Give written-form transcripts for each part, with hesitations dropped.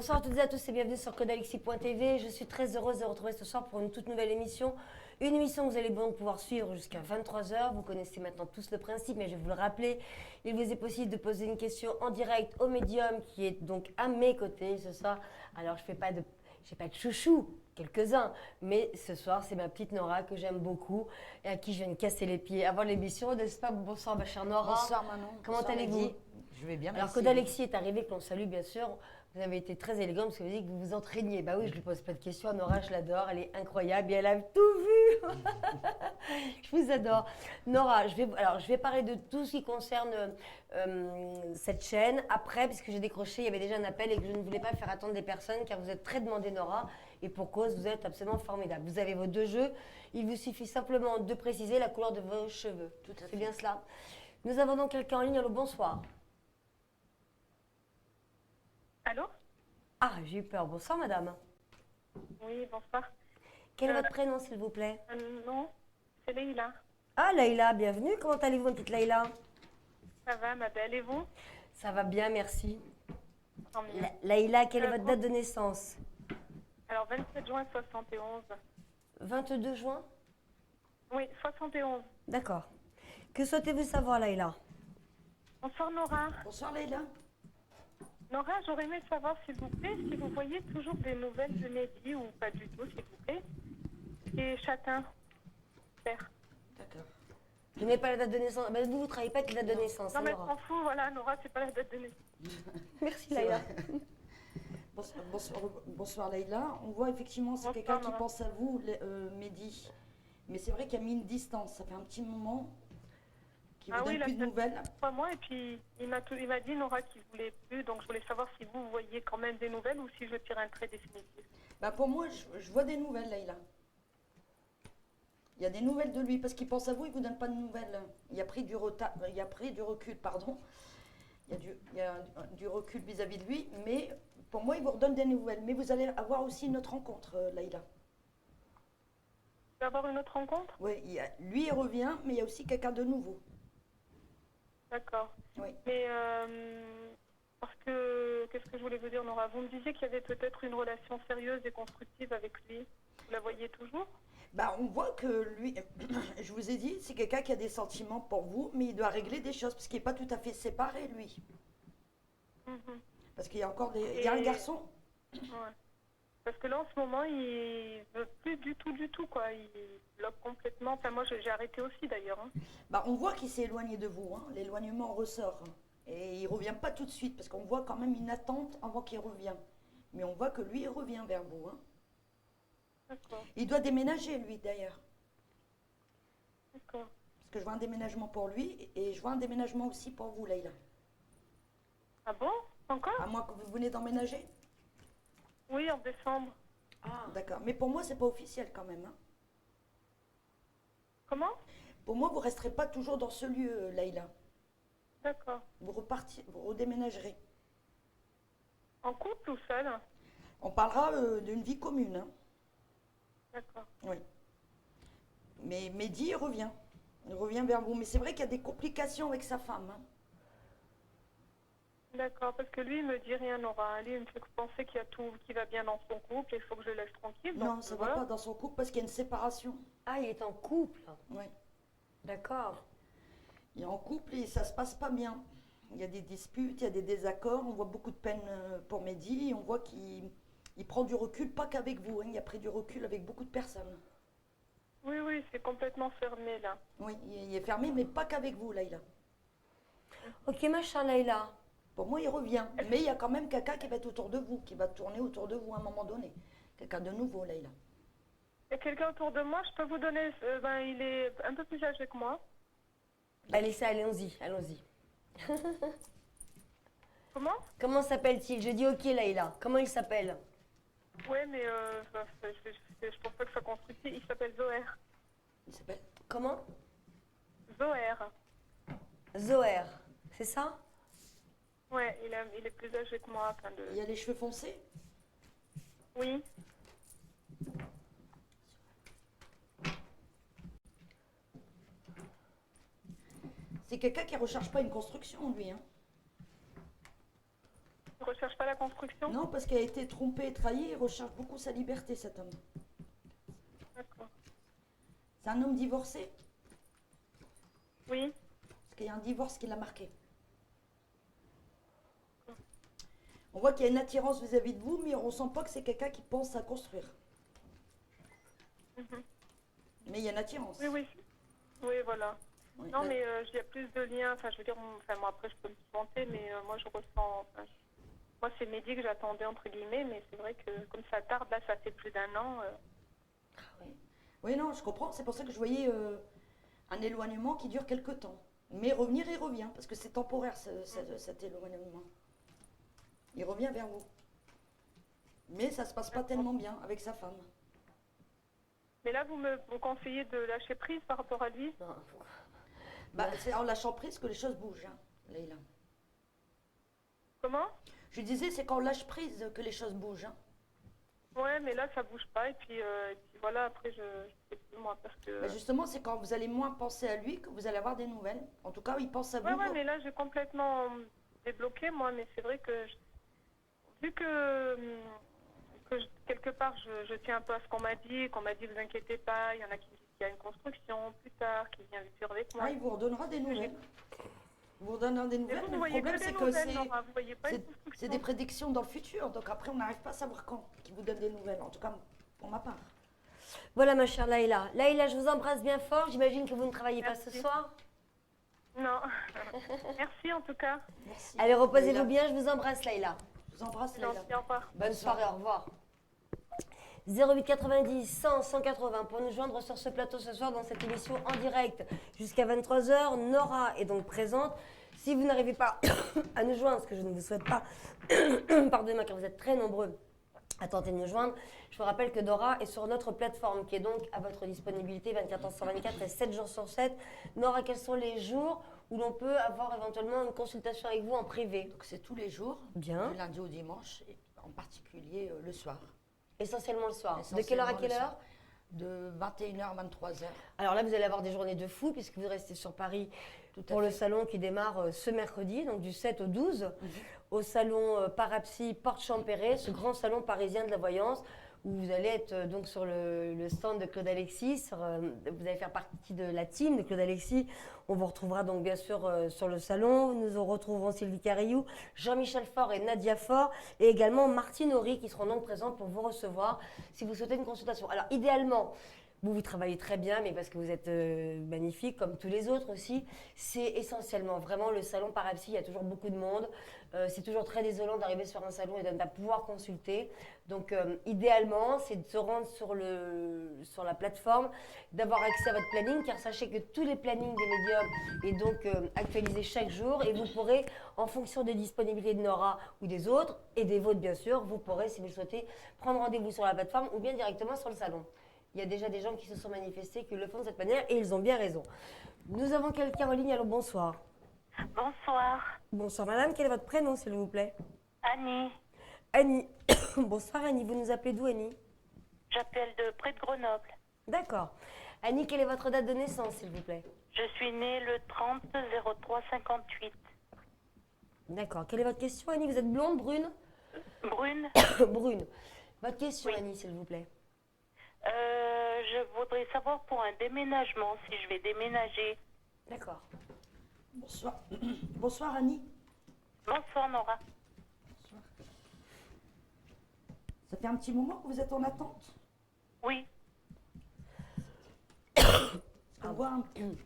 Bonsoir à toutes et à tous et bienvenue sur codalexi.tv. Je suis très heureuse de vous retrouver ce soir pour une toute nouvelle émission. Une émission que vous allez donc pouvoir suivre jusqu'à 23 h. Vous connaissez maintenant tous le principe, mais je vais vous le rappeler. Il vous est possible de poser une question en direct au médium qui est donc à mes côtés ce soir. Alors, je n'ai pas de chouchou, quelques-uns, mais ce soir, c'est ma petite Nora que j'aime beaucoup et à qui je viens de casser les pieds avant l'émission, n'est-ce pas? Bonsoir, ma chère Nora. Bonsoir Manon. Comment allez-vous? Je vais bien, Alors, merci. Codalexi est arrivé, que l'on salue bien sûr. Vous avez été très élégante parce que vous dites que vous vous entraîniez. Bah oui, je lui pose pas de questions. Nora, je l'adore, elle est incroyable et elle a tout vu. Je vous adore. Nora, je vais parler de tout ce qui concerne cette chaîne. Après, puisque j'ai décroché, il y avait déjà un appel et que je ne voulais pas faire attendre des personnes car vous êtes très demandée, Nora. Et pour cause, vous êtes absolument formidable. Vous avez vos deux jeux. Il vous suffit simplement de préciser la couleur de vos cheveux. Tout à fait. C'est bien cela. Nous avons donc quelqu'un en ligne. Allô, bonsoir. Allô? Ah, j'ai eu peur. Bonsoir, madame. Oui, bonsoir. Quel est votre prénom, s'il vous plaît? Non, c'est Leïla. Ah, Leïla, bienvenue. Comment allez-vous, ma petite Leïla? Ça va, ma belle, et vous? Ça va bien, merci. Tant mieux. Leïla, quelle est votre date de naissance? Alors, 27 juin 71. 22 juin? Oui, 71. D'accord. Que souhaitez-vous savoir, Leïla? Bonsoir, Nora. Bonsoir Leïla. Nora, j'aurais aimé savoir, s'il vous plaît, si vous voyez toujours des nouvelles de Mehdi ou pas du tout, s'il vous plaît. Et Châtain. Père. D'accord. Je n'ai pas la date de naissance. Ben, vous ne travaillez pas avec la date de naissance, Non, hein, mais je Nora. m'en fous, voilà, Nora, c'est pas la date de naissance. Merci, C'est Leïla. vrai. Bonsoir Leïla. On voit effectivement, c'est Bonsoir, quelqu'un qui Nora. pense à vous, Mehdi. Mais c'est vrai qu'il a mis une distance. Ça fait un petit moment qu'il vous donne plus de nouvelles. 3 mois, et puis il m'a dit, Nora, qu'il voulait plus, donc je voulais savoir si vous voyez quand même des nouvelles ou si je tire un trait définitif. Bah, pour moi, je vois des nouvelles, Leïla. Il y a des nouvelles de lui parce qu'il pense à vous, il vous donne pas de nouvelles. Il a pris du retard, il a pris du recul, pardon. Il y a du recul vis-à-vis de lui, mais pour moi, il vous redonne des nouvelles. Mais vous allez avoir aussi une autre rencontre, Leïla. Tu vas avoir une autre rencontre? Oui, lui, il revient, mais il y a aussi quelqu'un de nouveau. D'accord. Oui. Mais parce que, qu'est-ce que je voulais vous dire, Nora? Vous me disiez qu'il y avait peut-être une relation sérieuse et constructive avec lui. Vous la voyez toujours? Bah, on voit que lui, je vous ai dit, c'est quelqu'un qui a des sentiments pour vous, mais il doit régler des choses, parce qu'il n'est pas tout à fait séparé, lui. Mhm. Parce qu'il y a encore il y a un garçon. Ouais. Parce que là, en ce moment, il veut plus du tout, quoi. Il bloque complètement. Enfin, moi, j'ai arrêté aussi, d'ailleurs. Hein. Bah, on voit qu'il s'est éloigné de vous, hein. L'éloignement ressort. Et il revient pas tout de suite, parce qu'on voit quand même une attente avant qu'il revienne. Mais on voit que lui, il revient vers vous, hein. D'accord, Il doit déménager, lui, d'ailleurs. d'accord. Parce que je vois un déménagement pour lui, et je vois un déménagement aussi pour vous, Leïla. Ah bon? Encore? À moins que vous venez d'emménager. Oui, en décembre. Ah, D'accord. Mais pour moi, c'est pas officiel quand même, hein. Comment? Pour moi, vous resterez pas toujours dans ce lieu, Leïla. D'accord. Vous redéménagerez. En couple ou seul? On parlera d'une vie commune, hein. D'accord. Oui. Mais Mehdi, il revient. Il revient vers vous. Mais c'est vrai qu'il y a des complications avec sa femme, hein. D'accord, parce que lui, il me dit rien, Nora. Lui, il me fait penser qu'il y a tout qui va bien dans son couple et il faut que je le laisse tranquille. Non, Donc, ça ne voilà. va pas dans son couple parce qu'il y a une séparation. ah, il est en couple. Oui. D'accord. Il est en couple et ça se passe pas bien. Il y a des disputes, il y a des désaccords. On voit beaucoup de peine pour Mehdi. On voit qu'il prend du recul, pas qu'avec vous, hein. Il a pris du recul avec beaucoup de personnes. Oui, oui, c'est complètement fermé, là. Oui, il est fermé, mais pas qu'avec vous, Leïla. Ok, ma chère Leïla. Pour moi, il revient. Mais il y a quand même quelqu'un qui va être autour de vous, qui va tourner autour de vous à un moment donné. Quelqu'un de nouveau, Leïla. Il y a quelqu'un autour de moi, je peux vous donner... il est un peu plus âgé que moi. Allez, ça, allons-y, allons-y. Comment? Comment s'appelle-t-il? Je dis ok, Leïla. Comment il s'appelle? Oui, mais je pense pas que ça constructif. Il s'appelle Zoher. Il s'appelle. Comment? Zoher. Zoher. C'est ça? Ouais, il est plus âgé que moi. Enfin Il y a les cheveux foncés. Oui. C'est quelqu'un qui ne recherche pas une construction, lui, hein. recherche pas la construction? Non, parce qu'il a été trompé et trahi, il recherche beaucoup sa liberté, cet homme. D'accord. C'est un homme divorcé, Oui. parce qu'il y a un divorce qui l'a marqué. On voit qu'il y a une attirance vis-à-vis de vous, mais on ne sent pas que c'est quelqu'un qui pense à construire. Mhm. Mais il y a une attirance. Oui, oui. Oui, voilà. Oui. Non, mais il y a plus de liens. Enfin, je veux dire, moi, après, je peux me vanter, mais moi, je ressens. Enfin, moi, c'est Mehdi que j'attendais, entre guillemets, mais c'est vrai que comme ça tarde, là, ça fait plus d'1 an. Oui. Oui, non, je comprends. C'est pour ça que je voyais un éloignement qui dure quelque temps. Mais revenir, il revient, parce que c'est temporaire, cet éloignement. Il revient vers vous. Mais ça ne se passe pas tellement bien avec sa femme. Mais là, vous conseillez de lâcher prise par rapport à lui? Non. Bah, c'est en lâchant prise que les choses bougent, hein, Leïla. Comment? Je disais, c'est quand on lâche prise que les choses bougent. Hein. Ouais, mais là, ça bouge pas. Et puis voilà, après, je sais plus, moi, parce que. Bah, justement, c'est quand vous allez moins penser à lui que vous allez avoir des nouvelles. En tout cas, il pense à vous. Ouais, mais là, j'ai complètement débloqué, moi, mais c'est vrai que vu que, quelque part, je tiens un peu à ce qu'on m'a dit, vous inquiétez pas, il y en a qui me disent qu'il y a une construction plus tard, qui vient vivre avec moi. Ah, il vous redonnera des nouvelles. Il vous redonnera des Mais nouvelles, vous mais le voyez problème, que c'est des que nouvelles, Nora, vous voyez pas une c'est construction. des prédictions dans le futur. Donc après, on n'arrive pas à savoir quand qu'il vous donne des nouvelles. En tout cas, pour ma part. Voilà ma chère Laïla. Laïla, je vous embrasse bien fort. J'imagine que vous ne travaillez pas ce Merci. soir. Non. Merci en tout cas. Merci. Allez, reposez-vous Leïla. bien. Je vous embrasse Laïla. Je vous embrasse, C'est Leïla. gentil, au revoir. Bonne soirée, au revoir. 08 90 100 180 pour nous joindre sur ce plateau ce soir dans cette émission en direct jusqu'à 23h. Nora est donc présente. Si vous n'arrivez pas à nous joindre, ce que je ne vous souhaite pas, pardonnez-moi car vous êtes très nombreux à tenter de nous joindre, je vous rappelle que Nora est sur notre plateforme qui est donc à votre disponibilité 24 h sur 24 et 7 jours sur 7. Nora, quels sont les jours où l'on peut avoir éventuellement une consultation avec vous en privé? Donc c'est tous les jours, Bien. du lundi au dimanche, et en particulier le soir. Essentiellement le soir. De quelle heure à quelle heure? De 21h à 23h. Alors là, vous allez avoir des journées de fou puisque vous restez sur Paris pour le salon qui démarre ce mercredi, donc du 7 au 12, au salon Parapsy Porte Champéret, ce grand salon parisien de la voyance, où vous allez être donc sur le stand de Claude Alexis. Vous allez faire partie de la team de Claude Alexis. On vous retrouvera donc bien sûr sur le salon. Nous retrouverons Sylvie Carillou, Jean-Michel Faure et Nadia Faure, et également Martine Horry qui seront donc présentes pour vous recevoir si vous souhaitez une consultation. Alors idéalement, vous travaillez très bien, mais parce que vous êtes magnifique, comme tous les autres aussi. C'est essentiellement vraiment le salon Parapsy. Il y a toujours beaucoup de monde. C'est toujours très désolant d'arriver sur un salon et de ne pas pouvoir consulter. Donc, idéalement, c'est de se rendre sur la plateforme, d'avoir accès à votre planning, car sachez que tous les plannings des médiums est donc actualisé chaque jour. Et vous pourrez, en fonction des disponibilités de Nora ou des autres, et des vôtres bien sûr, vous pourrez, si vous le souhaitez, prendre rendez-vous sur la plateforme ou bien directement sur le salon. Il y a déjà des gens qui se sont manifestés, qui le font de cette manière, et ils ont bien raison. Nous avons quelqu'un en ligne. Allô, bonsoir. Bonsoir, Bonsoir, madame. Quel est votre prénom, s'il vous plaît? Annie. Annie. Bonsoir, Annie. Vous nous appelez d'où, Annie? J'appelle de près de Grenoble. D'accord. Annie, quelle est votre date de naissance, s'il vous plaît? Je suis née le 30 03 58. D'accord. Quelle est votre question, Annie? Vous êtes blonde, brune? Brune, Brune. Votre question, Oui. Annie, s'il vous plaît. je voudrais savoir pour un déménagement, si je vais déménager. D'accord. Bonsoir. Bonsoir Annie. Bonsoir Nora. Bonsoir. Ça fait un petit moment que vous êtes en attente? Oui, Parce qu'on voit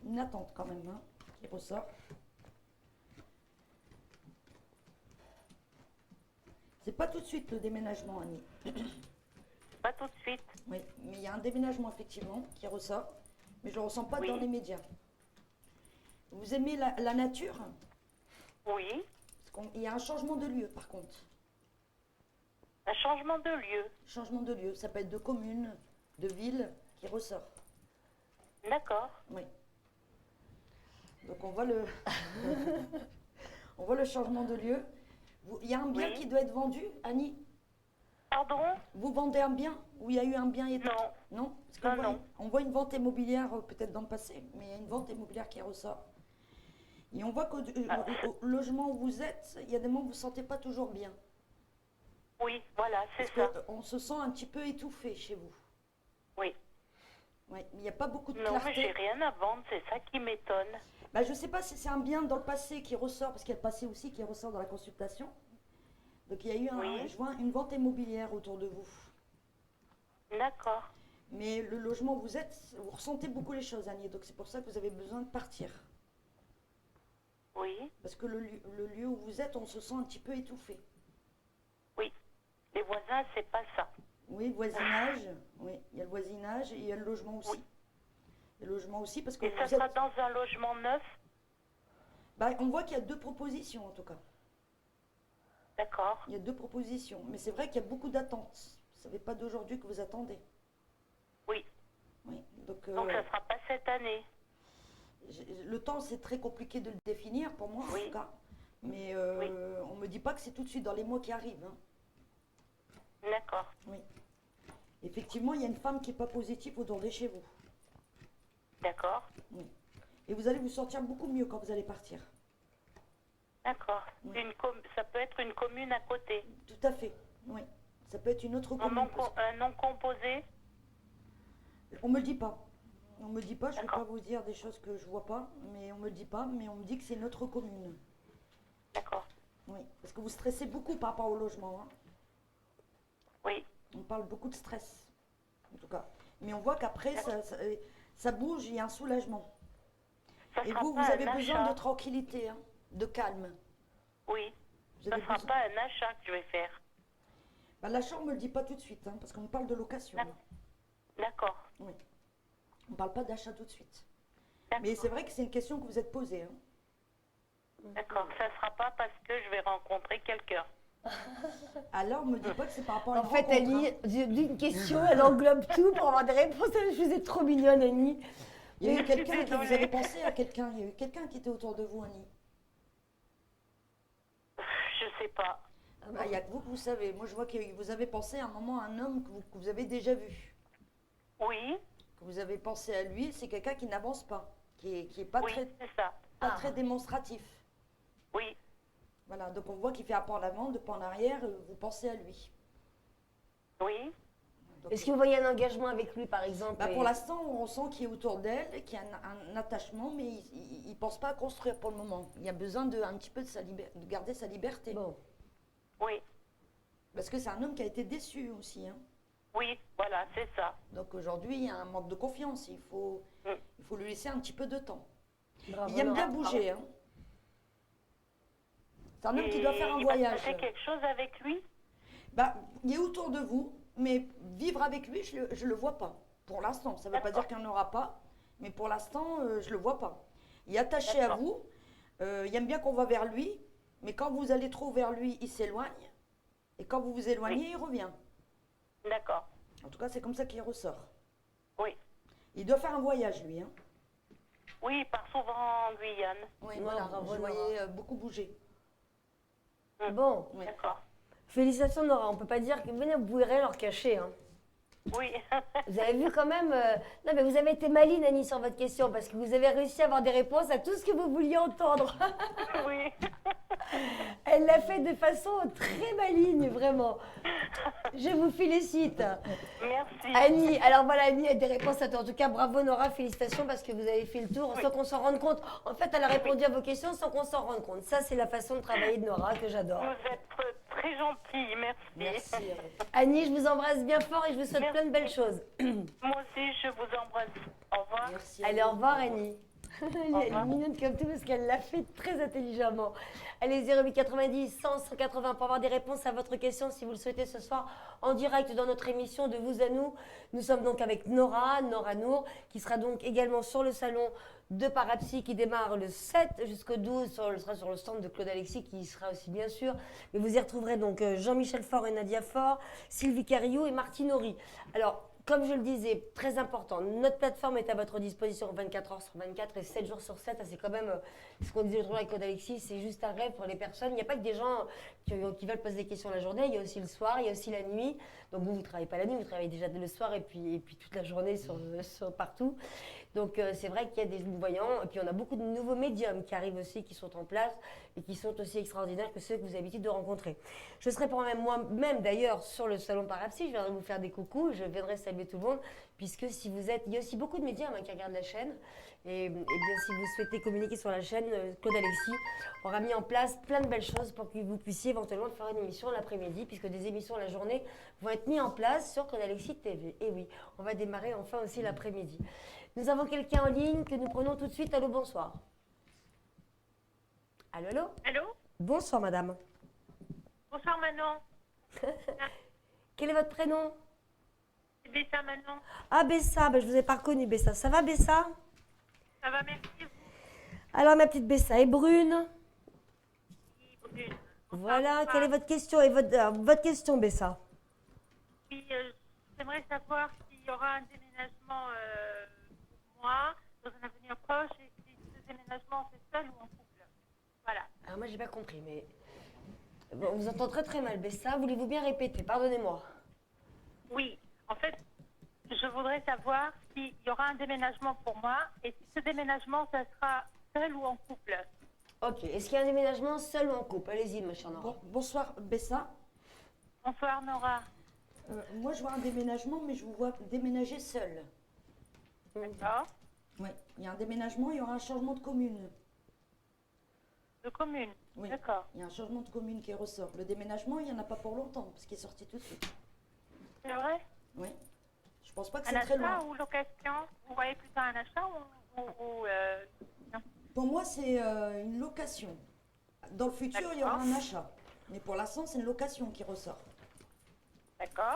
une attente quand même, hein, qui ressort. C'est pas tout de suite le déménagement, Annie. pas tout de suite. Oui, mais il y a un déménagement effectivement qui ressort, mais je ne le ressens pas Oui. dans les médias. Vous aimez la nature? Oui, Il y a un changement de lieu par contre. un changement de lieu. Changement de lieu, ça peut être de commune, de ville qui ressort. D'accord. Oui. Donc on voit le, on voit le changement de lieu. Il y a un bien Oui. qui doit être vendu, Annie? Pardon? Vous vendez un bien? Ou il y a eu un bien et Non. Non? Parce qu'on Non, non. on voit une vente immobilière peut-être dans le passé, mais il y a une vente immobilière qui ressort. Et on voit qu'au au logement où vous êtes, il y a des moments où vous ne vous sentez pas toujours bien. Oui, voilà, c'est Parce ça. qu'on se sent un petit peu étouffé chez vous. Oui. Ouais, il n'y a pas beaucoup de Non, mais j'ai clarté. rien à vendre, c'est ça qui m'étonne. Bah, je ne sais pas si c'est un bien dans le passé qui ressort, parce qu'il y a le passé aussi qui ressort dans la consultation. Donc il y a eu, Oui. je vois une vente immobilière autour de vous. D'accord. Mais le logement où vous êtes, vous ressentez beaucoup les choses, Annie. Donc c'est pour ça que vous avez besoin de partir. Oui. Parce que le lieu où vous êtes, on se sent un petit peu étouffé. Oui. Les voisins, c'est pas ça. Oui, le voisinage. Oui, il y a le voisinage et il y a le logement aussi. Oui. Le logement aussi, parce que Et ça vous sera êtes... dans un logement neuf? Bah, on voit qu'il y a 2 propositions en tout cas. D'accord. Il y a 2 propositions. Mais c'est vrai qu'il y a beaucoup d'attentes. Ce n'est pas d'aujourd'hui que vous attendez. Oui. Oui, donc Donc ça sera pas cette année. le temps, c'est très compliqué de le définir pour moi en Oui. tout cas. Mais Oui. on ne me dit pas que c'est tout de suite dans les mois qui arrivent, hein. D'accord. Oui. Effectivement, il y a une femme qui n'est pas positive autour de chez vous. D'accord. Oui. Et vous allez vous sentir beaucoup mieux quand vous allez partir. D'accord. Oui. Ça peut être une commune à côté. Tout à fait. Oui. Ça peut être une autre Un commune. nom, un nom composé? On me le dit pas. On me le dit pas, je ne vais D'accord. pas vous dire des choses que je vois pas, mais on me le dit pas, mais on me dit que c'est notre commune. D'accord. Oui. Parce que vous stressez beaucoup par rapport au logement, hein. Oui. On parle beaucoup de stress, en tout cas. Mais on voit qu'après, ça bouge, il y a un soulagement. Ça Et sera vous, pas vous avez un besoin achat. de tranquillité, hein, de calme. Oui. Vous Ça avez sera besoin... pas un achat que je vais faire. Bah, l'achat, on ne me le dit pas tout de suite, hein, parce qu'on parle de location. D'accord. D'accord. Oui. On ne parle pas d'achat tout de suite. D'accord. Mais c'est vrai que c'est une question que vous êtes posée, hein. D'accord. Ça sera pas parce que je vais rencontrer quelqu'un. Alors, on ne me dit pas que c'est par rapport à une En fait, rencontre, Annie, hein. d'une question, elle englobe tout pour avoir des réponses. Je vous êtes trop mignonne, Annie. Il y a eu Je suis quelqu'un qui vous désolée. avez pensé à quelqu'un. Il y a eu quelqu'un qui était autour de vous, Annie. Je sais pas. Ah, il y a que vous savez. Moi, je vois que vous avez pensé à un moment à un homme que vous avez déjà vu. Oui. Que vous avez pensé à lui, c'est quelqu'un qui n'avance pas, qui est pas Oui, très, c'est ça. pas Ah. très démonstratif. Oui. Voilà, donc on voit qu'il fait un pas en avant, 2 pas en arrière, vous pensez à lui. Oui. Donc, Est-ce que vous voyez un engagement avec lui, par exemple bah, et- pour l'instant, on sent qu'il est autour d'elle, qu'il y a un attachement, mais il ne pense pas à construire pour le moment. Il y a besoin un petit peu de garder sa liberté. Bon. Oui. Parce que c'est un homme qui a été déçu aussi, hein. Oui. Voilà, c'est ça. Donc aujourd'hui, il y a un manque de confiance. Il faut lui laisser un petit peu de temps. Bravo, Il aime bien Nora. bouger, hein. C'est un homme qui doit faire un il va se voyage. passer quelque chose avec lui? Bah, il est autour de vous, mais vivre avec lui, je ne le vois pas. Pour l'instant, ça ne veut pas dire qu'il n'y en aura pas, mais pour l'instant, je ne le vois pas. Il est attaché à D'accord. vous, il aime bien qu'on va vers lui, mais quand vous allez trop vers lui, il s'éloigne, et quand vous vous éloignez, il revient. D'accord. En tout cas, c'est comme ça qu'il ressort. Oui. Il doit faire un voyage, lui, hein. Oui, il part souvent en Guyane. Oui, Ouais, voilà, bravo, je Nora. voyais beaucoup bouger. Bon, Oui. D'accord. félicitations, Nora. On ne peut pas dire que venez, vous pouvez rien leur cacher, hein. Oui. Vous avez vu quand même. Non, mais vous avez été maline, Annie, sur votre question, parce que vous avez réussi à avoir des réponses à tout ce que vous vouliez entendre. Oui. Elle l'a fait de façon très maligne, vraiment. Je vous félicite. Merci. Annie, alors voilà, Annie a des réponses à tout. En tout cas, bravo Nora, félicitations parce que vous avez fait le tour sans qu'on s'en rende compte. En fait, elle a répondu à vos questions sans qu'on s'en rende compte. Ça, c'est la façon de travailler de Nora que j'adore. Vous êtes très gentil. Merci. Merci. Annie, je vous embrasse bien fort et je vous souhaite Merci. plein de belles choses. Moi aussi, je vous embrasse. Au revoir. Merci. Allez, au revoir Annie. Elle est revoir. mignonne comme tout parce qu'elle l'a fait très intelligemment. Allez, 08 90 100 180 pour avoir des réponses à votre question si vous le souhaitez ce soir en direct dans notre émission de Vous à nous. Nous sommes donc avec Nora Nour, qui sera donc également sur le salon de Parapsy qui démarre le 7 jusqu'au 12, sera sur le stand de Claude Alexis qui y sera aussi bien sûr. Mais vous y retrouverez donc Jean-Michel Faure et Nadia Faure, Sylvie Cariou et Martine Horry. Alors, comme je le disais, très important, notre plateforme est à votre disposition 24 heures sur 24 et 7 jours sur 7. C'est quand même ce qu'on disait l'autre jour avec Claude Alexis, c'est juste un rêve pour les personnes. Il n'y a pas que des gens qui veulent poser des questions la journée, il y a aussi le soir, il y a aussi la nuit. Donc vous ne travaillez pas la nuit, vous travaillez déjà le soir et puis toute la journée partout. Donc c'est vrai qu'il y a des voyants, et puis on a beaucoup de nouveaux médiums qui arrivent aussi, qui sont en place et qui sont aussi extraordinaires que ceux que vous avez l'habitude de rencontrer. Je serai moi-même d'ailleurs sur le salon Parapsy, je viendrai vous faire des coucous, je viendrai saluer tout le monde, puisque si vous êtes, il y a aussi beaucoup de médiums qui regardent la chaîne, et bien si vous souhaitez communiquer sur la chaîne, Claude Alexis aura mis en place plein de belles choses pour que vous puissiez éventuellement faire une émission l'après-midi, puisque des émissions la journée vont être mises en place sur Claude Alexis TV. Et oui, on va démarrer enfin aussi l'après-midi. Nous avons quelqu'un en ligne que nous prenons tout de suite. Allô, bonsoir. Allô, allô. Allô? Bonsoir, madame. Bonsoir Manon. Quel est votre prénom? C'est Bessa Manon. Ah, Bessa, je ne vous ai pas reconnu, Bessa. Ça va, Bessa? Ça va, merci vous. Alors, ma petite Bessa est brune. Oui, Brune. Voilà, quelle est votre question? Et votre question, Bessa? Oui, j'aimerais savoir s'il y aura un déménagement pour moi dans un avenir proche et si ce déménagement c'est seul ou en couple. Voilà. Alors, moi, j'ai pas compris, mais... Bon, on vous entend très très mal, Bessa. Voulez-vous bien répéter? Pardonnez-moi. Oui, en fait, je voudrais savoir s'il y aura un déménagement pour moi et si ce déménagement, ça sera seul ou en couple. Ok, est-ce qu'il y a un déménagement seul ou en couple? Allez-y, ma chère Nora. Bonsoir, Bessa. Bonsoir Nora. Moi, je vois un déménagement, mais je vous vois déménager seul. D'accord. Oui, il y a un déménagement, il y aura un changement de commune. De commune. Oui. D'accord. Il y a un changement de commune qui ressort. Le déménagement, il n'y en a pas pour longtemps, parce qu'il est sorti tout de suite. C'est vrai? Oui. Je pense pas que Un c'est très achat loin. ou location? Vous voyez plutôt un achat ou non. Pour moi, c'est une location. Dans le futur, il y aura un achat. Mais pour l'instant, c'est une location qui ressort. D'accord.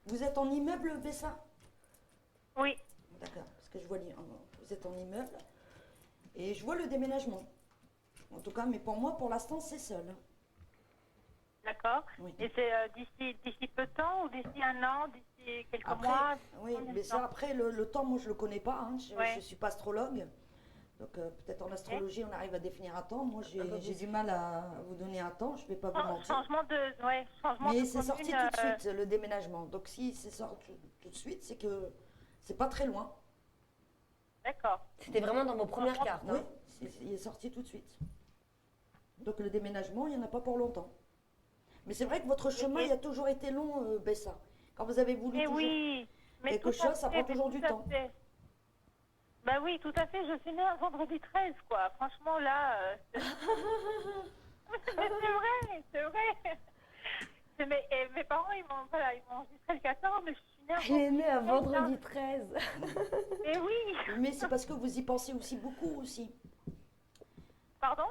Vous êtes en immeuble, Bessa? Oui. D'accord, parce que je vois, vous êtes en immeuble. Et je vois le déménagement. En tout cas, mais pour moi, pour l'instant, c'est seul. D'accord. Oui. Et c'est d'ici peu de temps ou d'ici un an, d'ici quelques Après, mois? oui, combien de mais ça, temps? après, le temps, moi, je le connais pas. Hein. Je Ouais. ne suis pas astrologue. Donc, peut-être en astrologie, on arrive à définir un temps. Moi, peu j'ai plus. du mal à vous donner un temps. Je ne vais pas vous mentir. Changement de, ouais, changement Mais de c'est sorti commune, tout de suite, le déménagement. Donc, si c'est sorti tout de suite, c'est que c'est pas très loin. D'accord. C'était vraiment dans vos premières cartes. Oui, Hein. il est sorti tout de suite. Donc, le déménagement, il n'y en a pas pour longtemps. Mais c'est vrai que votre chemin, il a toujours été long, Bessa. Quand vous avez voulu Mais toujours oui. Mais quelque tout à chose, ça fait, prend toujours mais du tout à temps. fait. Bah oui, tout à fait. Je suis née un vendredi 13, quoi. Franchement, là. Mais c'est vrai, c'est vrai. Mes parents, ils m'ont enregistré le 14, mais je suis née un Elle est née un vendredi vendredi 13. 13. Mais oui. Mais c'est parce que vous y pensez aussi beaucoup aussi. Pardon?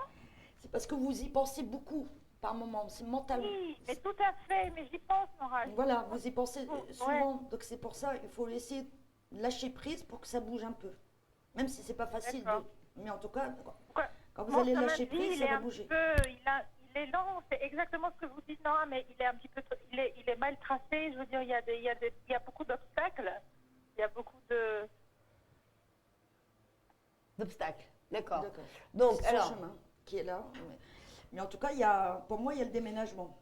C'est parce que vous y pensez beaucoup par moment, c'est mentalement. Oui, mais tout à fait. Mais j'y pense, Nora. Voilà, vous y pensez Ouais. souvent. Donc c'est pour ça, il faut laisser lâcher prise pour que ça bouge un peu. Même si c'est pas facile. D'accord. Mais en tout cas, Pourquoi? quand vous Mon allez chemin lâcher de vie, prise, il ça est va un bouger. peu, il est lent, c'est exactement ce que vous dites, Nora, mais il est un petit peu, il est mal tracé. Je veux dire, il y a beaucoup d'obstacles, il y a beaucoup de. D'obstacles. D'accord. D'accord. Donc, C'est son alors, chemin qui est là. Mais en tout cas, pour moi, il y a le déménagement.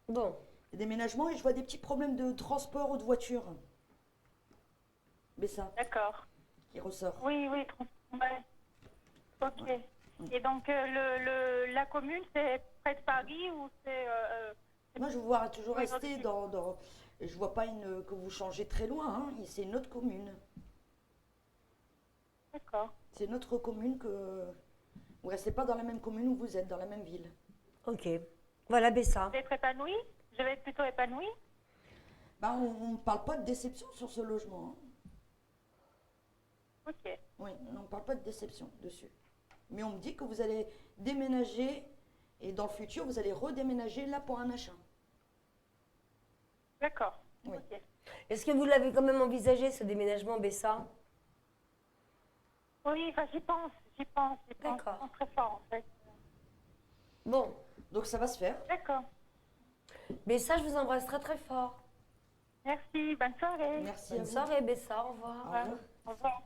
bon. Le déménagement et je vois des petits problèmes de transport ou de voiture. Mais ça, D'accord. qui ressort. Oui, oui, ouais. Ok. Ouais. Et donc, la commune, c'est près de Paris ou c'est. Moi, je vous vois toujours Oui, rester ok. dans. Je vois pas que vous changez très loin. Hein. C'est une autre commune. D'accord. C'est une autre commune que. Vous restez pas dans la même commune où vous êtes, dans la même ville. Ok. Voilà, Bessa. Je vais être épanouie. Je vais être plutôt épanouie. Bah, on ne parle pas de déception sur ce logement. Hein. Ok. Oui, on ne parle pas de déception dessus. Mais on me dit que vous allez déménager et dans le futur, vous allez redéménager là pour un achat. D'accord. Oui. Ok. Est-ce que vous l'avez quand même envisagé, ce déménagement, Bessa? Oui, enfin, j'y pense. D'accord. Très fort, en fait. Bon. Donc ça va se faire. D'accord. Bessa, je vous embrasse très très fort. Merci. Bonne soirée. Merci à Bonne vous. soirée, Bessa. Au revoir. Au revoir. Au revoir.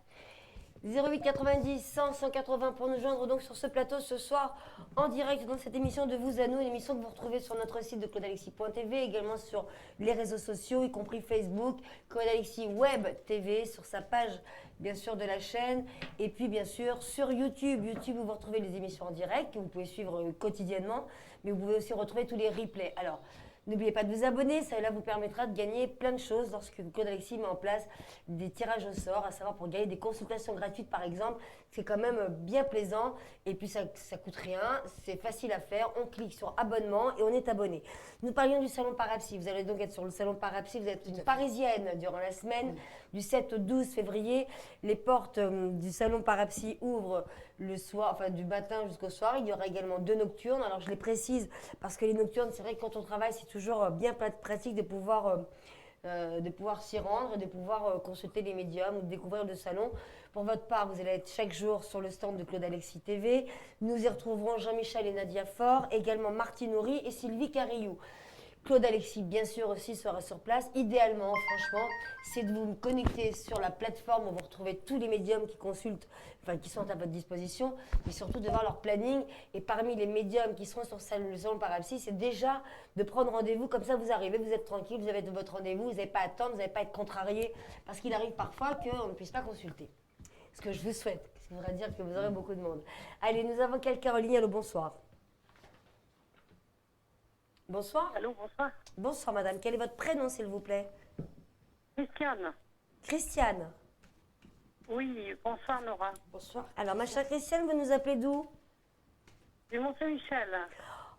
08 90 100 180 pour nous joindre donc sur ce plateau ce soir en direct dans cette émission de Vous à nous, une émission que vous retrouvez sur notre site de claudealexis.tv, également sur les réseaux sociaux, y compris Facebook, Claude Alexis Web TV, sur sa page bien sûr de la chaîne, et puis bien sûr sur YouTube. YouTube, où vous retrouvez les émissions en direct que vous pouvez suivre quotidiennement, mais vous pouvez aussi retrouver tous les replays. Alors, n'oubliez pas de vous abonner, ça vous permettra de gagner plein de choses lorsque Claude Alexis met en place des tirages au sort, à savoir pour gagner des consultations gratuites par exemple. C'est quand même bien plaisant et puis ça coûte rien, c'est facile à faire. On clique sur abonnement et on est abonné. Nous parlions du salon Parapsy. Vous allez donc être sur le salon Parapsy, vous êtes une Parisienne durant la semaine. Du 7 au 12 février, les portes du salon Parapsy ouvrent le soir, enfin du matin jusqu'au soir. Il y aura également 2 nocturnes. Alors je les précise parce que les nocturnes, c'est vrai que quand on travaille, c'est toujours bien pratique de pouvoir s'y rendre, de pouvoir consulter les médiums ou de découvrir le salon. Pour votre part, vous allez être chaque jour sur le stand de Claude Alexis TV. Nous y retrouverons Jean-Michel et Nadia Faure, également Martine Horry et Sylvie Carillou. Claude Alexis, bien sûr, aussi sera sur place. Idéalement, franchement, c'est de vous connecter sur la plateforme où vous retrouvez tous les médiums qui consultent, enfin qui sont à votre disposition, mais surtout de voir leur planning. Et parmi les médiums qui seront sur le salon Parapsy, c'est déjà de prendre rendez-vous. Comme ça, vous arrivez, vous êtes tranquille, vous avez votre rendez-vous, vous n'avez pas à attendre, vous n'avez pas à être contrarié, parce qu'il arrive parfois qu'on ne puisse pas consulter. Ce que je vous souhaite, ce qui voudrait dire que vous aurez beaucoup de monde. Allez, nous avons quelqu'un en ligne. Allô, bonsoir. Bonsoir. Allô, bonsoir. Bonsoir, madame. Quel est votre prénom, s'il vous plaît? Christiane. Christiane. Oui, bonsoir Nora. Bonsoir. Alors, ma chère Christiane, vous nous appelez d'où? Du Mont-Saint-Michel.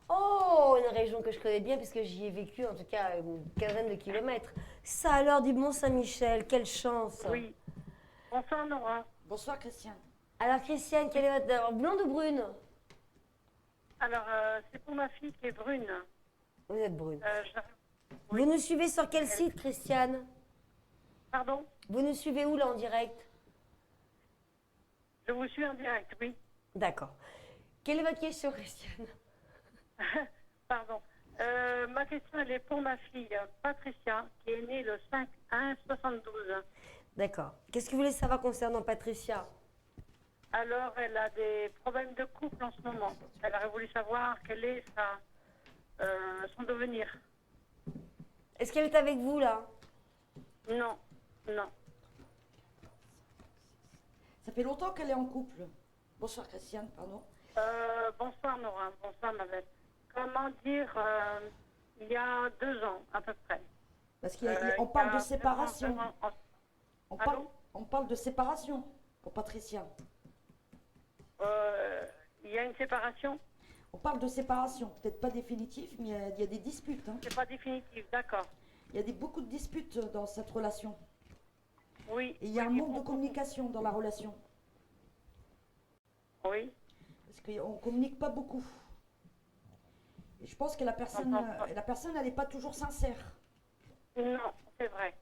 Oh, une région que je connais bien, puisque j'y ai vécu, en tout cas, une quinzaine de kilomètres. Ça alors, du Mont-Saint-Michel, quelle chance. Oui. Bonsoir Nora. Bonsoir, Christiane. Alors, Christiane, quelle est votre... blonde ou brune? Alors, c'est pour ma fille qui est brune. Vous êtes brune. Oui. Vous nous suivez sur quel site, Christiane? Pardon? Vous nous suivez où, là, en direct? Je vous suis en direct, oui. D'accord. Quelle est votre question, Christiane? Pardon. Ma question, elle est pour ma fille, Patricia, qui est née le 5/1/72. D'accord. Qu'est-ce que vous voulez savoir concernant Patricia? Alors, elle a des problèmes de couple en ce moment. Elle aurait voulu savoir quel est son devenir. Est-ce qu'elle est avec vous, là? Non, non. Ça fait longtemps qu'elle est en couple. Bonsoir, Christiane, pardon. Bonsoir Nora, bonsoir ma belle. Comment dire, il y a 2 ans à peu près. Parce qu'on parle de séparation. Allô? On parle de séparation pour Patricia. Il y a une séparation? On parle de séparation, peut-être pas définitive, mais il y a des disputes. Hein. C'est pas définitif, d'accord. Il y a beaucoup de disputes dans cette relation. Oui. Et il y a un oui, manque de communication dans la relation. Oui. Parce qu'on ne communique pas beaucoup. Et je pense que la personne elle n'est pas toujours sincère. Non, c'est vrai.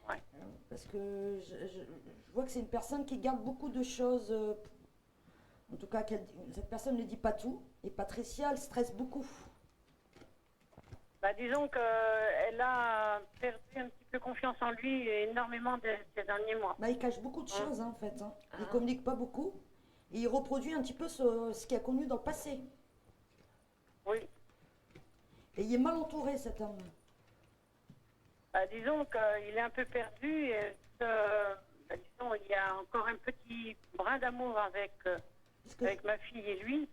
Ouais. Parce que je vois que c'est une personne qui garde beaucoup de choses. En tout cas, cette personne ne dit pas tout. Et Patricia, elle stresse beaucoup. Bah, disons qu'elle a perdu un petit peu confiance en lui énormément ces derniers mois. Bah, il cache beaucoup de choses, hein, en fait. Hein. Il ne communique pas beaucoup. Et il reproduit un petit peu ce qu'il a connu dans le passé. Oui. Et il est mal entouré, cet homme. Bah, disons qu'il est un peu perdu. Et disons, il y a encore un petit brin d'amour avec ma fille et lui.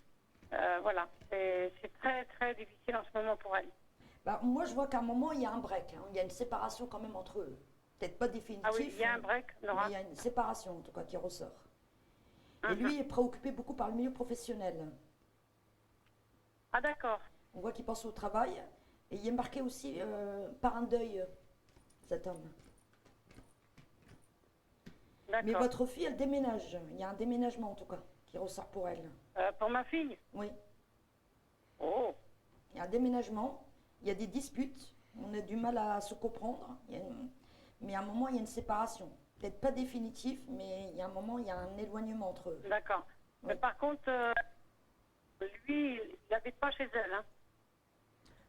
Voilà, c'est très très difficile en ce moment pour elle. Bah, moi, je vois qu'à un moment, il y a un break. Hein. Il y a une séparation quand même entre eux. Peut-être pas définitive. Ah oui, il y a un break, Nora. Il y a une séparation, en tout cas, qui ressort. Et lui est préoccupé beaucoup par le milieu professionnel. Ah d'accord. On voit qu'il pense au travail. Et il est marqué aussi par un deuil, cet homme. D'accord. Mais votre fille, elle déménage. Il y a un déménagement, en tout cas, qui ressort pour elle. Pour ma fille? Oui. Oh. Il y a un déménagement. Il y a des disputes. On a du mal à se comprendre. Mais à un moment, il y a une séparation. Peut-être pas définitive, mais il y a un moment, il y a un éloignement entre eux. D'accord. Oui. Mais par contre, lui, il n'habite pas chez elle. Hein.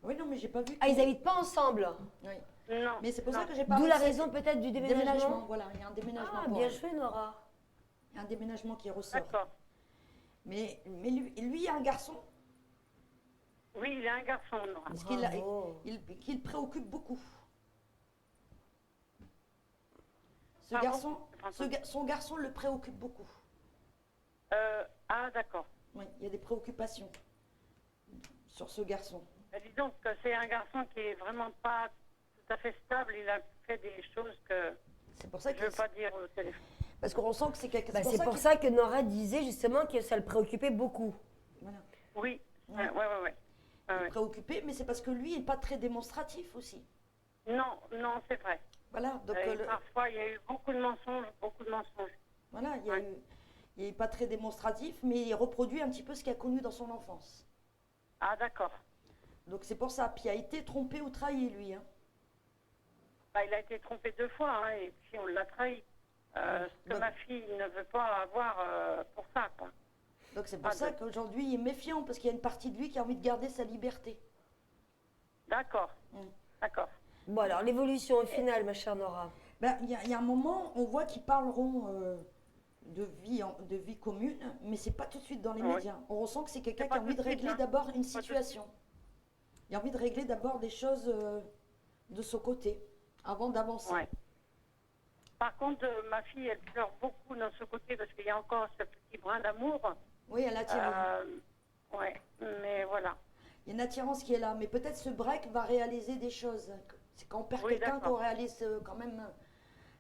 Oui, non, mais j'ai pas vu. Ah, ils n'habitent pas ensemble. Oui. Non. Mais c'est pour non. ça que j'ai parlé. D'où la raison peut-être du déménagement. Voilà, il y a un déménagement. Ah, pour bien elle. joué, Nora. Il y a un déménagement qui ressort. D'accord. Mais lui, il y a un garçon. Oui, il a un garçon, Nora. Parce Bravo. qu'il préoccupe beaucoup. Pardon Son garçon le préoccupe beaucoup. Ah, d'accord. Oui, il y a des préoccupations sur ce garçon. Disons que c'est un garçon qui est vraiment pas tout à fait stable. Il a fait des choses que C'est pour ça je ne qu'il... veux pas dire au téléphone. Parce qu'on sent que c'est quelqu'un... Bah, c'est pour ça que Nora disait justement que ça le préoccupait beaucoup. Voilà. Oui, Ouais. ouais. Il est préoccupé, mais c'est parce que lui, il n'est pas très démonstratif aussi. Non, c'est vrai. Voilà, donc Parfois, il y a eu beaucoup de mensonges. voilà, il n'est pas très démonstratif, mais il reproduit un petit peu ce qu'il a connu dans son enfance. Ah, d'accord. Donc c'est pour ça. Puis il a été trompé ou trahi, lui. Hein. Bah, il a été trompé 2 fois, hein, et puis on l'a trahi. Ce que Donc- ma fille ne veut pas avoir pour ça, quoi. Donc c'est pour ça qu'aujourd'hui, il est méfiant, parce qu'il y a une partie de lui qui a envie de garder sa liberté. D'accord. D'accord. Bon, alors, l'évolution au final, ma chère Nora. Ben, il y a un moment, on voit qu'ils parleront de vie commune, mais c'est pas tout de suite dans les Oui. médias. On ressent que c'est quelqu'un C'est qui a pas envie tout de de suite, régler hein. d'abord une tout de situation. Il a envie de régler d'abord des choses de son côté, avant d'avancer. Ouais. Par contre, ma fille, elle pleure beaucoup dans ce côté parce qu'il y a encore ce petit brin d'amour. Oui, elle attire. Ouais, mais voilà. Il y a une attirance qui est là, mais peut-être ce break va réaliser des choses. C'est quand on perd Oui, quelqu'un d'accord. qu'on réalise quand même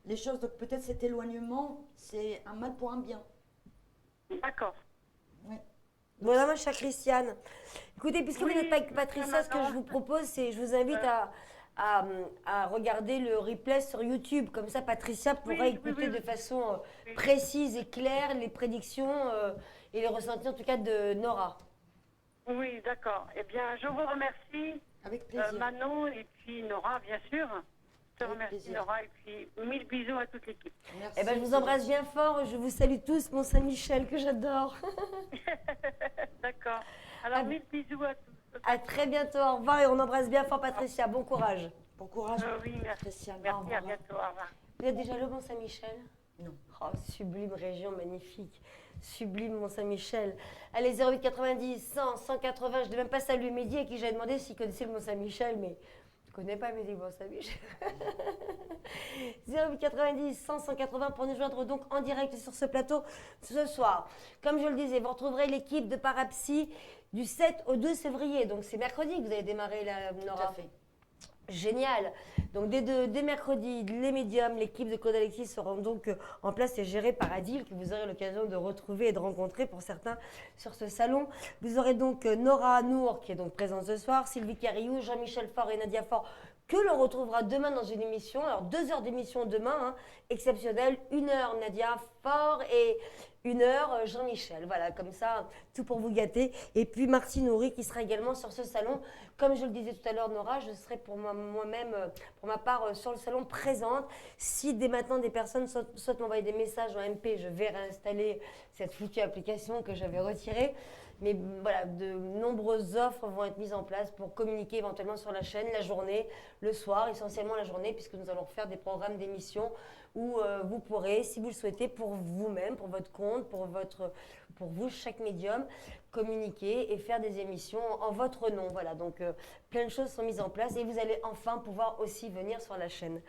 les choses. Donc peut-être cet éloignement, c'est un mal pour un bien. D'accord. Oui. Voilà, ma chère Christiane. Écoutez, puisque Oui, vous n'êtes pas avec Patricia, ce que maintenant. je vous propose, c'est je vous invite à regarder le replay sur YouTube. Comme ça, Patricia pourra Oui, écouter oui. de façon Oui. précise et claire les prédictions et les ressentis, en tout cas, de Nora. Oui, d'accord. Eh bien, je vous remercie, Avec plaisir. Manon, et puis Nora, bien sûr. Je te Avec remercie, plaisir. Nora, et puis 1000 bisous à toute l'équipe. Merci. Eh ben, je vous embrasse bien fort. Je vous salue tous, mon Saint-Michel, que j'adore. D'accord. Alors, Ah, 1000 bisous à tous. À très bientôt. Au revoir et on embrasse bien fort Patricia. Bon courage. Bon courage. Oui, merci. Christiane. Au Merci, à revoir. bientôt. Au revoir. Vous êtes déjà là, Mont Saint-Michel? Non. Oh, sublime région, magnifique. Sublime Mont Saint-Michel. Allez, 08 90 100 180. Je ne l'ai même pas salué Mehdi à qui j'avais demandé s'il connaissait le Mont Saint-Michel, mais je ne connais pas Mehdi Mont Saint-Michel. 08 90 100 180 pour nous joindre donc en direct sur ce plateau ce soir. Comme je le disais, vous retrouverez l'équipe de Parapsy du 7 au 12 février. Donc c'est mercredi que vous allez démarrer la Tout Nora. à fait. Génial. Donc dès mercredi, les médiums, l'équipe de Claude Alexis seront donc en place et gérée par Adil, que vous aurez l'occasion de retrouver et de rencontrer pour certains sur ce salon. Vous aurez donc Nora Nour qui est donc présente ce soir, Sylvie Cariou, Jean-Michel Faure et Nadia Faure que l'on retrouvera demain dans une émission. Alors 2 heures d'émission demain, hein, exceptionnelle. 1 heure Nadia Faure et 1 heure Jean-Michel. Voilà, comme ça, tout pour vous gâter. Et puis Martine Houry qui sera également sur ce salon. Comme je le disais tout à l'heure, Nora, je serai pour moi-même, pour ma part, sur le salon présente. Si dès maintenant des personnes souhaitent m'envoyer des messages en MP, je vais réinstaller cette foutue application que j'avais retirée. Mais voilà, de nombreuses offres vont être mises en place pour communiquer éventuellement sur la chaîne, la journée, le soir, essentiellement la journée, puisque nous allons faire des programmes d'émissions où vous pourrez, si vous le souhaitez, pour vous-même, pour votre compte, pour vous, chaque médium, communiquer et faire des émissions en votre nom. Voilà, donc plein de choses sont mises en place et vous allez enfin pouvoir aussi venir sur la chaîne.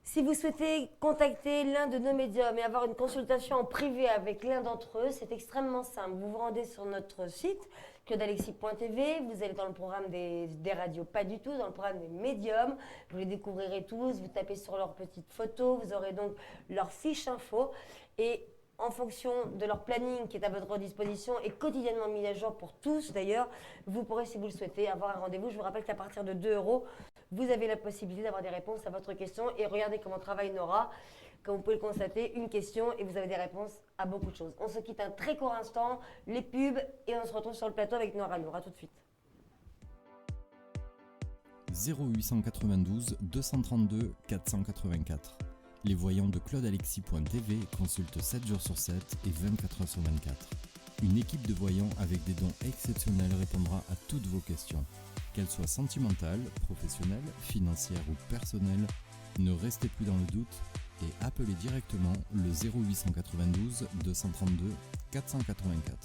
Si vous souhaitez contacter l'un de nos médiums et avoir une consultation en privé avec l'un d'entre eux, c'est extrêmement simple. Vous vous rendez sur notre site, claudealexis.tv, vous allez dans le programme des radios, pas du tout, dans le programme des médiums. Vous les découvrirez tous, vous tapez sur leurs petites photos, vous aurez donc leur fiche info. Et en fonction de leur planning qui est à votre disposition et quotidiennement mis à jour pour tous d'ailleurs, vous pourrez, si vous le souhaitez, avoir un rendez-vous. Je vous rappelle qu'à partir de 2 €, vous avez la possibilité d'avoir des réponses à votre question. Et regardez comment travaille Nora. Comme vous pouvez le constater, une question et vous avez des réponses à beaucoup de choses. On se quitte un très court instant, les pubs, et on se retrouve sur le plateau avec Nora. Nora, tout de suite. 0892 232 484. Les voyants de claudealexis.tv consultent 7 jours sur 7 et 24 heures sur 24. Une équipe de voyants avec des dons exceptionnels répondra à toutes vos questions. Qu'elles soient sentimentales, professionnelles, financières ou personnelles, ne restez plus dans le doute et appelez directement le 0892 232 484.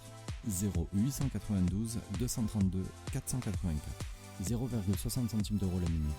0892 232 484. 0,60 centimes d'euros la minute.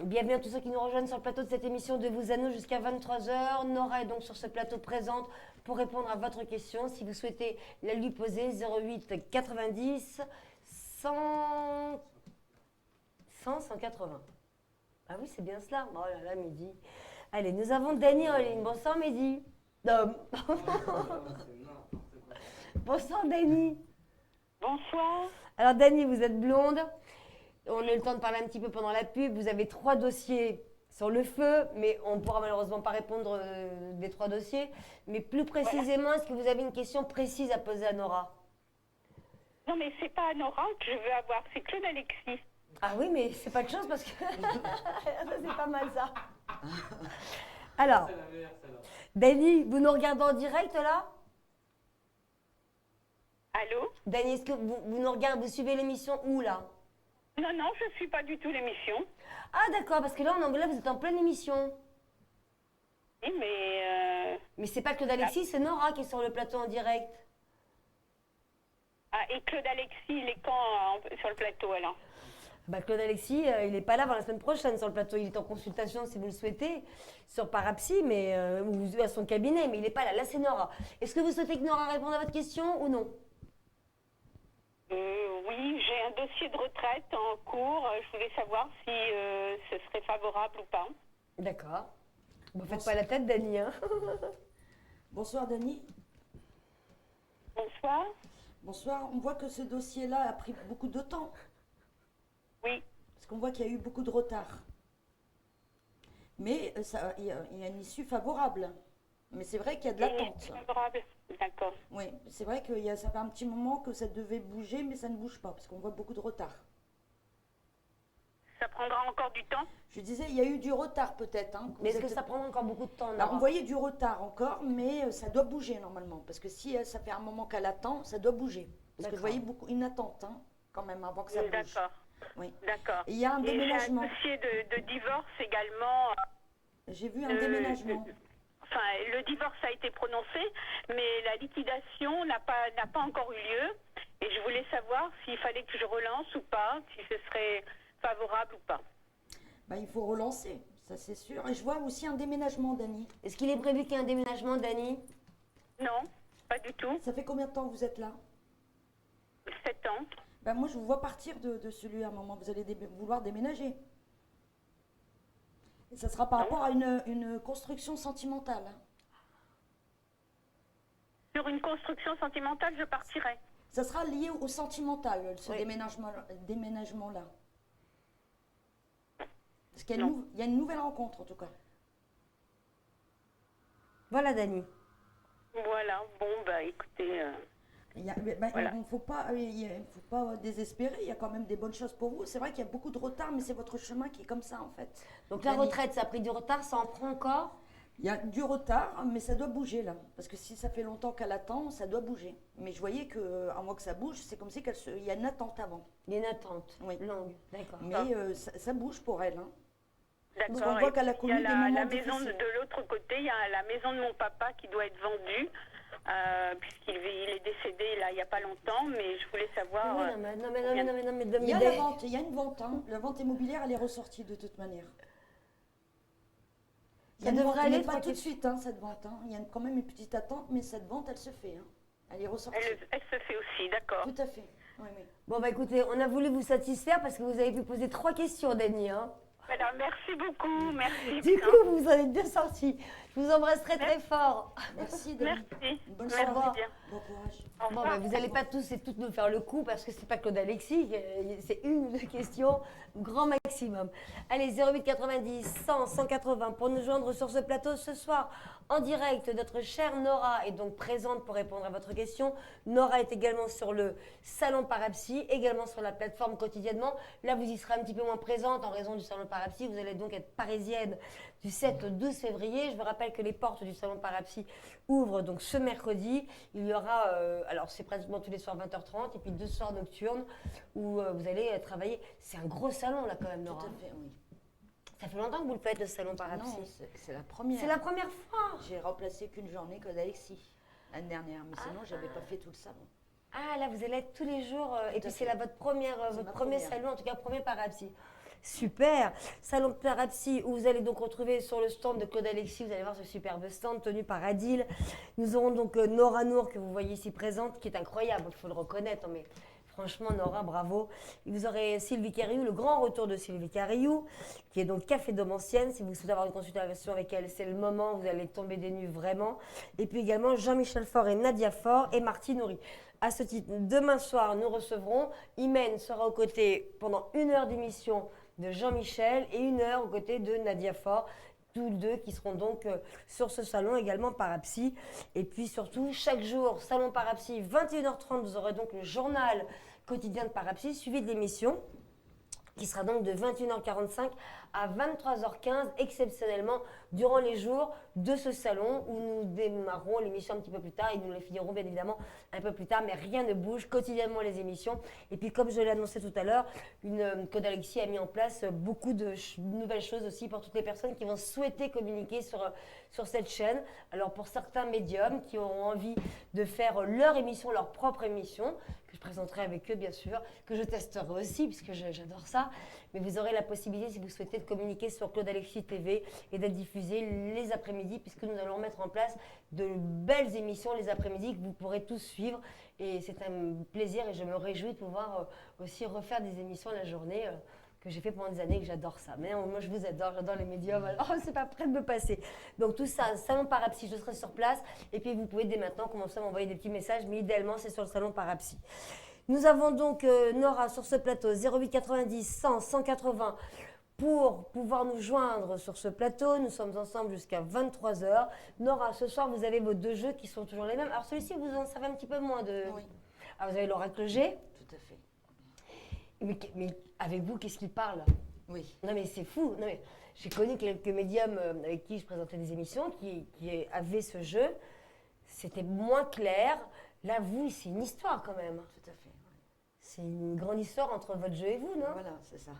Bienvenue à tous ceux qui nous rejoignent sur le plateau de cette émission de Vous à nous jusqu'à 23h. Nora est donc sur ce plateau présente pour répondre à votre question. Si vous souhaitez la lui poser, 08 90 100 180. Ah oui, c'est bien cela. Oh là là, Mehdi. Allez, nous avons Dany en ligne. Bonsoir, Mehdi. Bonsoir, Dany. Bonsoir. Alors, Dany, vous êtes blonde. On a eu le temps de parler un petit peu pendant la pub. Vous avez 3 dossiers sur le feu, mais on ne pourra malheureusement pas répondre des 3 dossiers. Mais plus précisément, est-ce que vous avez une question précise à poser à Nora? Non, mais c'est pas Nora que je veux avoir, c'est Claude Alexis. Ah oui, mais c'est pas de chance parce que ça, c'est pas mal ça. Alors, Dany, vous nous regardez en direct là? Allô? Dany, est-ce que vous nous regardez, vous suivez l'émission où là? Non, non, je ne suis pas du tout l'émission. Ah d'accord, parce que là en anglais vous êtes en pleine émission. Oui, mais... Mais c'est pas Claude Alexis, c'est Nora qui est sur le plateau en direct. Ah, et Claude Alexis, il est quand sur le plateau alors? Bah, Claude Alexis, il n'est pas là avant la semaine prochaine sur le plateau. Il est en consultation, si vous le souhaitez, sur Parapsy, mais, ou à son cabinet, mais il n'est pas là. Là, c'est Nora. Est-ce que vous souhaitez que Nora réponde à votre question ou non? Oui, j'ai un dossier de retraite en cours. Je voulais savoir si ce serait favorable ou pas. D'accord. Bon, faites pas la tête, Dany. Hein. Bonsoir Dany. Bonsoir. Bonsoir. On voit que ce dossier-là a pris beaucoup de temps. Oui. Parce qu'on voit qu'il y a eu beaucoup de retard. Mais il y a une issue favorable. Mais c'est vrai qu'il y a de l'attente. Favorable, d'accord. Oui, c'est vrai que ça fait un petit moment que ça devait bouger, mais ça ne bouge pas, parce qu'on voit beaucoup de retard. Ça prendra encore du temps? Je disais, il y a eu du retard peut-être. Hein, mais est-ce que ça prend encore beaucoup de temps, Nora? Alors, on voyait du retard encore, mais ça doit bouger normalement. Parce que si ça fait un moment qu'elle attend, ça doit bouger. Parce que je voyais une attente, hein, quand même, avant que ça bouge. D'accord. Oui. D'accord. Et il y a un déménagement. Et j'ai un dossier de divorce également. J'ai vu un déménagement. Enfin, le divorce a été prononcé, mais la liquidation n'a pas encore eu lieu. Et je voulais savoir s'il fallait que je relance ou pas, si ce serait favorable ou pas. Bah, il faut relancer, ça c'est sûr. Et je vois aussi un déménagement, Dany. Est-ce qu'il est prévu qu'il y ait un déménagement, Dany? Non, pas du tout. Ça fait combien de temps que vous êtes là? 7 ans. Bah, moi, je vous vois partir de celui à un moment. Vous allez vouloir déménager. Et ça sera par rapport à une construction sentimentale. Sur une construction sentimentale, je partirai. Ça sera lié au sentimental, ce Oui. déménagement-là. Parce qu'il y a une nouvelle rencontre, en tout cas. Voilà, Dany. Voilà, bon, bah écoutez... Voilà. Il ne faut pas désespérer, il y a quand même des bonnes choses pour vous. C'est vrai qu'il y a beaucoup de retard, mais c'est votre chemin qui est comme ça, en fait. Donc la Dany. retraite, ça a pris du retard, ça en prend encore? Il y a du retard, mais ça doit bouger là. Parce que si ça fait longtemps qu'elle attend, ça doit bouger. Mais je voyais qu'à moins que ça bouge, c'est comme si il y a une attente avant. Il y a une attente longue. D'accord. Mais ça bouge pour elle. Hein. Parce qu'on D'accord. voit qu'elle a connu des moments la maison difficiles. de l'autre côté, il y a la maison de mon papa qui doit être vendue, puisqu'il est décédé là il n'y a pas longtemps, mais je voulais savoir... Il y a la vente, il y a une vente. Hein. La vente immobilière, elle est ressortie de toute manière. Il y a Ça une devrait vente, aller mais trois pas tout de questions. suite, hein, cette vente. Hein. Il y a quand même une petite attente, mais cette vente, elle se fait. Hein. Elle est ressortie. Elle se fait aussi, d'accord. Tout à fait. Oui, oui. Bon, bah écoutez, on a voulu vous satisfaire parce que vous avez pu poser 3 questions, Dany. Hein. Alors, merci beaucoup, merci. Du coup, vous en êtes bien sortis. Je vous embrasse très très fort. Merci, Denis. Merci. Bonne Merci soirée. bien. Bon courage. Au Bon, revoir. bah, vous n'allez pas tous et toutes nous faire le coup parce que c'est pas Claude Alexis, c'est une ou deux questions, grand maximum. Allez, 08 90 100 180 pour nous joindre sur ce plateau ce soir en direct. Notre chère Nora est donc présente pour répondre à votre question. Nora est également sur le salon Parapsy, également sur la plateforme quotidiennement. Là, vous y serez un petit peu moins présente en raison du salon Parapsy. Vous allez donc être parisienne du 7 au 12 février. Je vous rappelle que les portes du salon Parapsy ouvrent donc ce mercredi. Il y aura, alors c'est pratiquement tous les soirs 20h30 et puis 2 soirs nocturnes où vous allez travailler. C'est un gros salon là quand même, Tout Nora. à fait, oui. Ça fait longtemps que vous le faites le salon Parapsy. Non, c'est la première. C'est la première fois. J'ai remplacé qu'une journée Claude Alexis l'année dernière, mais sinon, j'avais pas fait tout le salon. Ah là, vous allez être tous les jours. Et puis à c'est fait. là votre première, C'est votre ma premier première. salon, en tout cas premier Parapsy. Super. Salon Parapsy où vous allez donc retrouver sur le stand de Claude Alexis, vous allez voir ce superbe stand tenu par Adil. Nous aurons donc Nora Nour que vous voyez ici présente, qui est incroyable, il faut le reconnaître. Mais franchement, Nora, bravo. Et vous aurez Sylvie Cariou, le grand retour de Sylvie Cariou, qui est donc Café Dôme Ancienne. Si vous souhaitez avoir une consultation avec elle, c'est le moment, vous allez tomber des nues vraiment. Et puis également Jean-Michel Faure et Nadia Faure et Martine Houry. À ce titre, demain soir, nous recevrons, Imen sera aux côtés pendant 1 heure d'émission de Jean-Michel et 1 heure aux côtés de Nadia Faure. Tous deux qui seront donc sur ce salon également Parapsy. Et puis surtout, chaque jour, salon Parapsy, 21h30, vous aurez donc le journal quotidien de Parapsy, suivi de l'émission, qui sera donc de 21h45 à 23h15, exceptionnellement, durant les jours de ce salon, où nous démarrerons l'émission un petit peu plus tard et nous les finirons bien évidemment un peu plus tard, mais rien ne bouge, quotidiennement les émissions. Et puis comme je l'ai annoncé tout à l'heure, Claude Alexis a mis en place beaucoup de nouvelles choses aussi pour toutes les personnes qui vont souhaiter communiquer sur cette chaîne. Alors pour certains médiums qui auront envie de faire leur émission, leur propre émission, que je présenterai avec eux bien sûr, que je testerai aussi puisque j'adore ça, mais vous aurez la possibilité si vous souhaitez de communiquer sur Claude Alexis TV et d'être diffusé les après-midi puisque nous allons mettre en place de belles émissions les après-midi que vous pourrez tous suivre et c'est un plaisir et je me réjouis de pouvoir aussi refaire des émissions la journée que j'ai fait pendant des années et que j'adore ça. Mais moi je vous adore, j'adore les médiums, alors c'est pas prêt de me passer. Donc tout ça, salon Parapsy, je serai sur place et puis vous pouvez dès maintenant commencer à m'envoyer des petits messages, mais idéalement c'est sur le salon Parapsy. Nous avons donc Nora sur ce plateau, 08 90 100 180 pour pouvoir nous joindre sur ce plateau. Nous sommes ensemble jusqu'à 23h. Nora, ce soir, vous avez vos 2 jeux qui sont toujours les mêmes. Alors celui-ci, vous en savez un petit peu moins de... Oui, Alors vous avez l'oracle G. tout à fait. Mais avec vous, qu'est-ce qu'il parle? Oui. Non mais c'est fou. Non, mais j'ai connu quelques médiums avec qui je présentais des émissions qui avaient ce jeu. C'était moins clair. Là, vous, c'est une histoire quand même. Tout à fait. ouais. C'est une grande histoire entre votre jeu et vous, non? Voilà, c'est ça.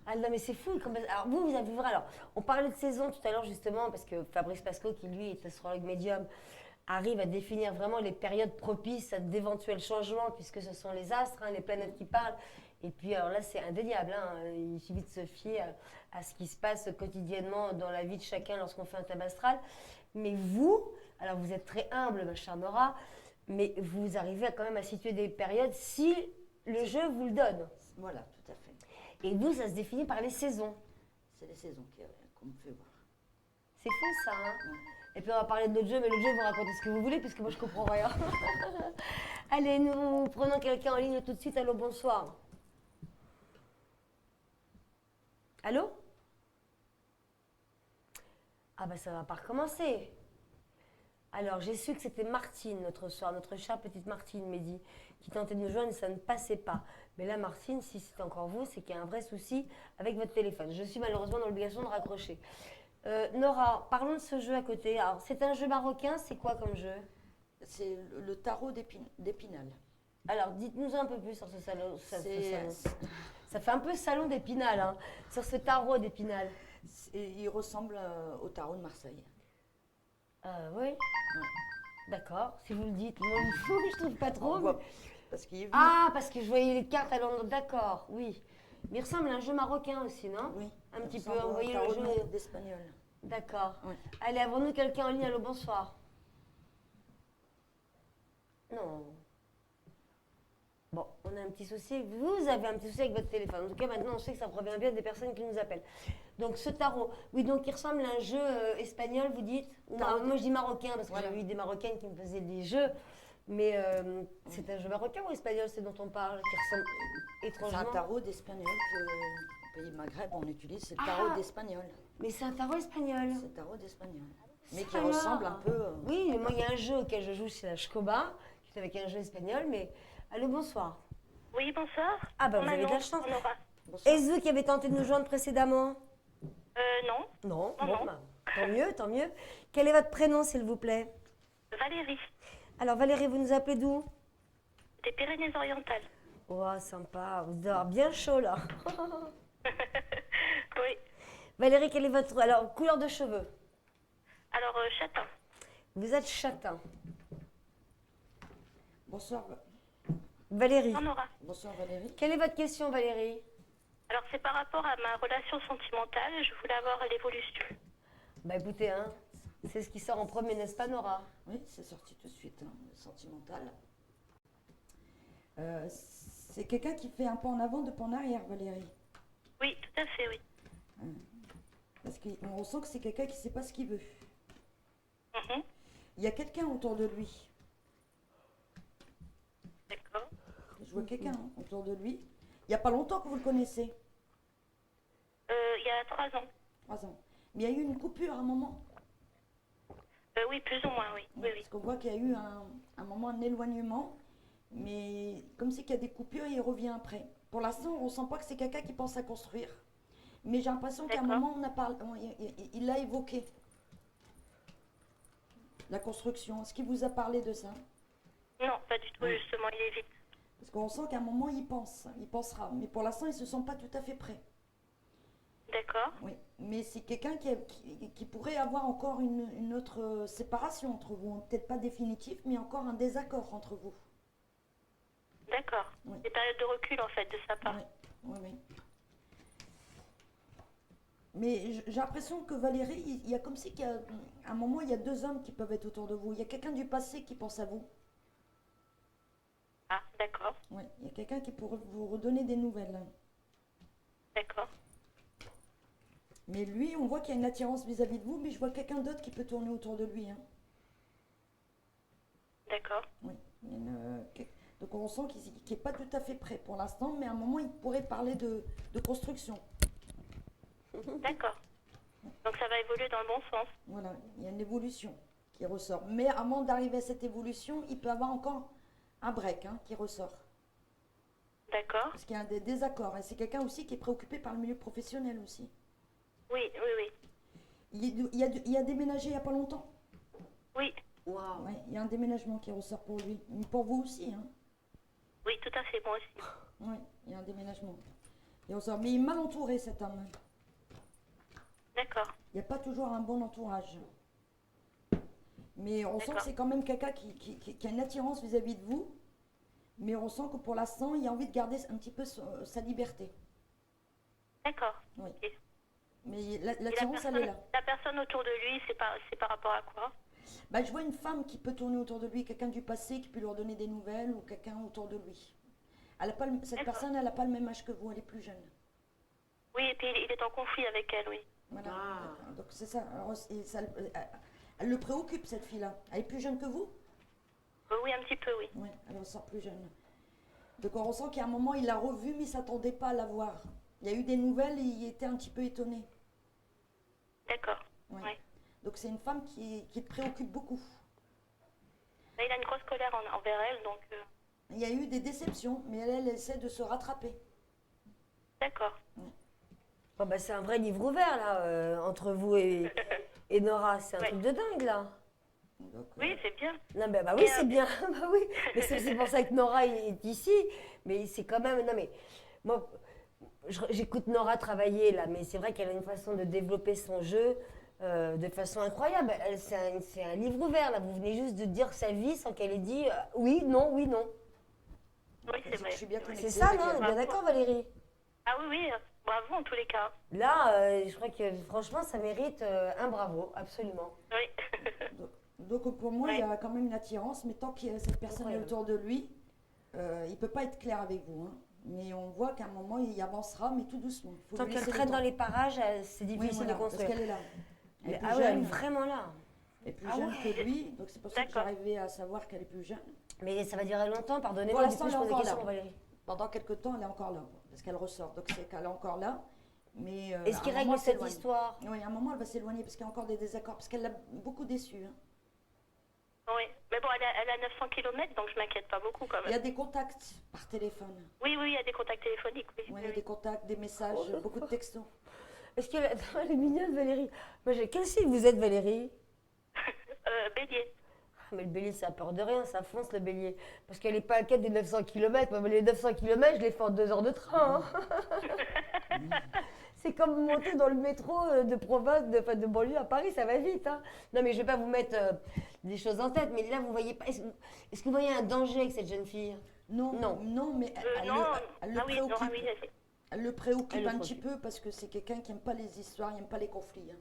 Ah non, mais c'est fou. Alors, vous avez vu, alors, on parlait de saison tout à l'heure, justement, parce que Fabrice Pasco, qui lui est astrologue médium, arrive à définir vraiment les périodes propices à d'éventuels changements, puisque ce sont les astres, hein, les planètes qui parlent. Et puis, alors là, c'est indéniable. Hein, il suffit de se fier à ce qui se passe quotidiennement dans la vie de chacun lorsqu'on fait un thème astral. Mais vous, alors vous êtes très humble, ma chère Nora, mais vous arrivez quand même à situer des périodes si le jeu vous le donne. Voilà, tout à fait. Et vous, ça se définit par les saisons. C'est les saisons qu'on me fait voir. C'est fou ça, hein? Ouais. Et puis on va parler de notre jeu, mais le jeu, vous racontez ce que vous voulez, puisque moi je comprends rien. Allez, nous prenons quelqu'un en ligne tout de suite. Allô, bonsoir. Allô? Ah bah ça va pas recommencer. Alors j'ai su que c'était Martine, notre chère petite Martine, Mehdi, qui tentait de nous joindre et ça ne passait pas. Mais là, Martine, si c'est encore vous, c'est qu'il y a un vrai souci avec votre téléphone. Je suis malheureusement dans l'obligation de raccrocher. Nora, parlons de ce jeu à côté. Alors, c'est un jeu marocain, c'est quoi comme jeu? C'est le tarot d'Épinal. Alors, dites-nous un peu plus sur ce salon. C'est- Ça fait un peu salon d'Épinal, hein, sur ce tarot d'Épinal. Il ressemble au tarot de Marseille. Oui. D'accord, si vous le dites. Moi, je trouve pas trop. On voit- Parce qu'il est venu. Ah, parce que je voyais les cartes à Londres. D'accord, oui. Mais il ressemble à un jeu marocain aussi, non? Oui. Un petit Il peu, ressemble vous au voyez tarot le jeu. d'Espagnol. D'accord. Ouais. Allez, avons-nous quelqu'un en ligne? Allô, bonsoir. Non. Bon, on a un petit souci. Vous avez un petit souci avec votre téléphone. En tout cas, maintenant, on sait que ça provient bien des personnes qui nous appellent. Donc, ce tarot, oui, donc il ressemble à un jeu espagnol, vous dites? Non, moi, je dis marocain, parce que Voilà. j'avais eu des Marocaines qui me faisaient des jeux. Mais c'est un jeu marocain ou espagnol, c'est dont on parle, qui ressemble C'est étrangement? un tarot d'espagnol que, au pays Maghreb, on utilise. C'est le tarot d'espagnol. Mais c'est un tarot espagnol. C'est le tarot d'espagnol. Mais qui Alors. ressemble un peu. Oui, mais moi, il y a un jeu auquel je joue, c'est la Shkoba, qui est avec un jeu espagnol, mais... Allô, bonsoir. Oui, bonsoir. Ah, bah, vous avez de la Manon, chance. Nora. Bonsoir. Est-ce vous qui avez tenté de nous joindre précédemment? Non, Non, Non, bon, non. bah, tant mieux, tant mieux. Quel est votre prénom, s'il vous plaît? Valérie, Alors, Valérie, vous nous appelez d'où? des Pyrénées-Orientales. Oh, sympa, vous devez avoir bien chaud, là. Oui. Valérie, quelle est votre... Alors, couleur de cheveux? Alors, châtain. Vous êtes châtain. Bonsoir, Valérie, Non, Nora. bonsoir Valérie. quelle est votre question, Valérie? Alors, c'est par rapport à ma relation sentimentale. Je voulais avoir l'évolution. Bah, écoutez, hein, c'est ce qui sort en premier, n'est-ce pas, Nora? Oui, c'est sorti tout de suite, hein, le sentimental. C'est quelqu'un qui fait un pas en avant, deux pas en arrière, Valérie. Oui, tout à fait, oui. Parce qu'on ressent que c'est quelqu'un qui ne sait pas ce qu'il veut. Mhm. Il y a quelqu'un autour de lui. D'accord. Je vois quelqu'un autour de lui. Il n'y a pas longtemps que vous le connaissez, Il y a 3 ans. 3 ans. Mais il y a eu une coupure à un moment. Oui, plus ou moins, oui. Oui, oui. Parce qu'on voit qu'il y a eu un moment, un éloignement. Mais comme c'est qu'il y a des coupures, il revient après. Pour l'instant, on ne sent pas que c'est quelqu'un qui pense à construire. Mais j'ai l'impression qu'à un D'accord. moment, il l'a évoqué. La construction. Est-ce qu'il vous a parlé de ça? Non, pas du tout, Oui. justement, il évite. Parce qu'on sent qu'à un moment, il pense. Il pensera. Mais pour l'instant, il ne se sent pas tout à fait prêt. D'accord. Oui. Mais c'est quelqu'un qui pourrait avoir encore une autre séparation entre vous. Peut-être pas définitive, mais encore un désaccord entre vous. D'accord. Oui. Des périodes de recul, en fait, de sa part. Oui, oui, oui. Mais j'ai l'impression que Valérie, il y a comme si qu'à un moment, il y a 2 hommes qui peuvent être autour de vous. Il y a quelqu'un du passé qui pense à vous. Ah, d'accord. Oui, il y a quelqu'un qui pourrait vous redonner des nouvelles. D'accord. Mais lui, on voit qu'il y a une attirance vis-à-vis de vous, mais je vois quelqu'un d'autre qui peut tourner autour de lui. Hein. D'accord. Oui. Donc on sent qu'il n'est pas tout à fait prêt pour l'instant, mais à un moment, il pourrait parler de construction. D'accord. Donc, ça va évoluer dans le bon sens. Voilà, il y a une évolution qui ressort. Mais avant d'arriver à cette évolution, il peut y avoir encore un break qui ressort. D'accord. Parce qu'il y a des désaccords. Et c'est quelqu'un aussi qui est préoccupé par le milieu professionnel aussi. Oui, oui, oui. Il a déménagé il n'y a pas longtemps. Oui, Waouh. Ouais, il y a un déménagement qui ressort pour lui. Mais pour vous aussi. Hein. oui, tout à fait, moi aussi. Oui, il y a un déménagement. Il ressort. Mais il est mal entouré cet homme. D'accord. Il n'y a pas toujours un bon entourage. Mais on sent que D'accord. c'est quand même quelqu'un qui a une attirance vis-à-vis de vous. Mais on sent que pour l'instant, il a envie de garder un petit peu sa liberté. D'accord. Oui. Ok. Mais Et l'attirance, elle est là. la personne autour de lui, c'est par rapport à quoi? Bah, je vois une femme qui peut tourner autour de lui, quelqu'un du passé qui peut lui redonner des nouvelles ou quelqu'un autour de lui. Cette D'accord. personne, elle n'a pas le même âge que vous, elle est plus jeune. Oui, et puis il est en conflit avec elle, oui. Voilà. Ah. Donc c'est ça. Alors, elle le préoccupe, cette fille-là. Elle est plus jeune que vous? Oui, un petit peu, oui. Oui, elle ressort plus jeune. Donc on ressent qu'à un moment, il l'a revue, mais il ne s'attendait pas à la voir. Il y a eu des nouvelles et il était un petit peu étonné. D'accord. Ouais. Oui. Donc c'est une femme qui le préoccupe beaucoup. Mais il a une grosse colère envers elle, donc... Il y a eu des déceptions, mais elle essaie de se rattraper. D'accord. Oh, bah, c'est un vrai livre ouvert, là, entre vous et Nora. C'est un Ouais. truc de dingue, là. Donc, Oui, c'est bien. Non, bah oui, Et, c'est bien. Bah oui. Mais c'est pour ça que Nora est ici. Mais c'est quand même... Non, mais moi, j'écoute Nora travailler, là. Mais c'est vrai qu'elle a une façon de développer son jeu de façon incroyable. C'est un livre ouvert, là. Vous venez juste de dire sa vie sans qu'elle ait dit oui, non, oui, non. Oui, c'est vrai. je suis bien C'est vrai. connectée C'est ça, avec non? On elle. est bien d'accord, Valérie? Ah oui, oui, bravo en tous les cas. Là, je crois que franchement, ça mérite un bravo, absolument. Oui. Donc pour moi, il y a quand même une attirance, mais tant que cette personne est Incroyable. autour de lui, il ne peut pas être clair avec vous. Hein. Mais on voit qu'à un moment, il avancera, mais tout doucement. Faut Tant lui qu'elle laisser le traîne temps. dans les parages, c'est Oui, difficile voilà, de parce construire. qu'elle est là. Elle est plus Ah ouais, elle est jeune, vraiment là. elle est plus Ah jeune ouais. que lui, donc c'est pour ça que D'accord. j'arrivais à savoir qu'elle est plus jeune. Mais ça va durer longtemps, Pour pardonnez-moi, du l'instant, coup, je elle est pose des encore questions, là. Valérie. Pendant quelques temps, elle est encore là, parce qu'elle ressort. Donc c'est qu'elle est encore là. Mais Est-ce à qu'il un moment, règle elle cette s'éloigne. histoire? Oui, à un moment, elle va s'éloigner parce qu'il y a encore des désaccords, parce qu'elle l'a beaucoup déçu. Hein. Oui. Mais bon, elle a 900 km, donc je m'inquiète pas beaucoup quand Il y même. a des contacts par téléphone. Oui, oui, il y a des contacts téléphoniques, oui. Oui, il y a des contacts, des messages, beaucoup de textos. Est-ce qu'elle elle est mignonne, Valérie? Moi, quel signe vous êtes, Valérie? Bélier. Ah, mais le bélier, ça a peur de rien, ça fonce le bélier. Parce qu'elle n'est pas inquiète des 900 km. Moi, les 900 km, je les fais en 2 heures de train. Hein. C'est comme monter dans le métro de province, de banlieue à Paris, ça va vite. Hein. Non, mais je ne vais pas vous mettre des choses en tête, mais là, vous voyez pas. Est-ce que vous voyez un danger avec cette jeune fille? Non, Non. non, mais elle, Non, elle le ah oui, préoccupe. Nora, oui, elle- Elle le préoccupe Elle le un petit préoccupe. peu parce que c'est quelqu'un qui n'aime pas les histoires, il n'aime pas les conflits. Hein.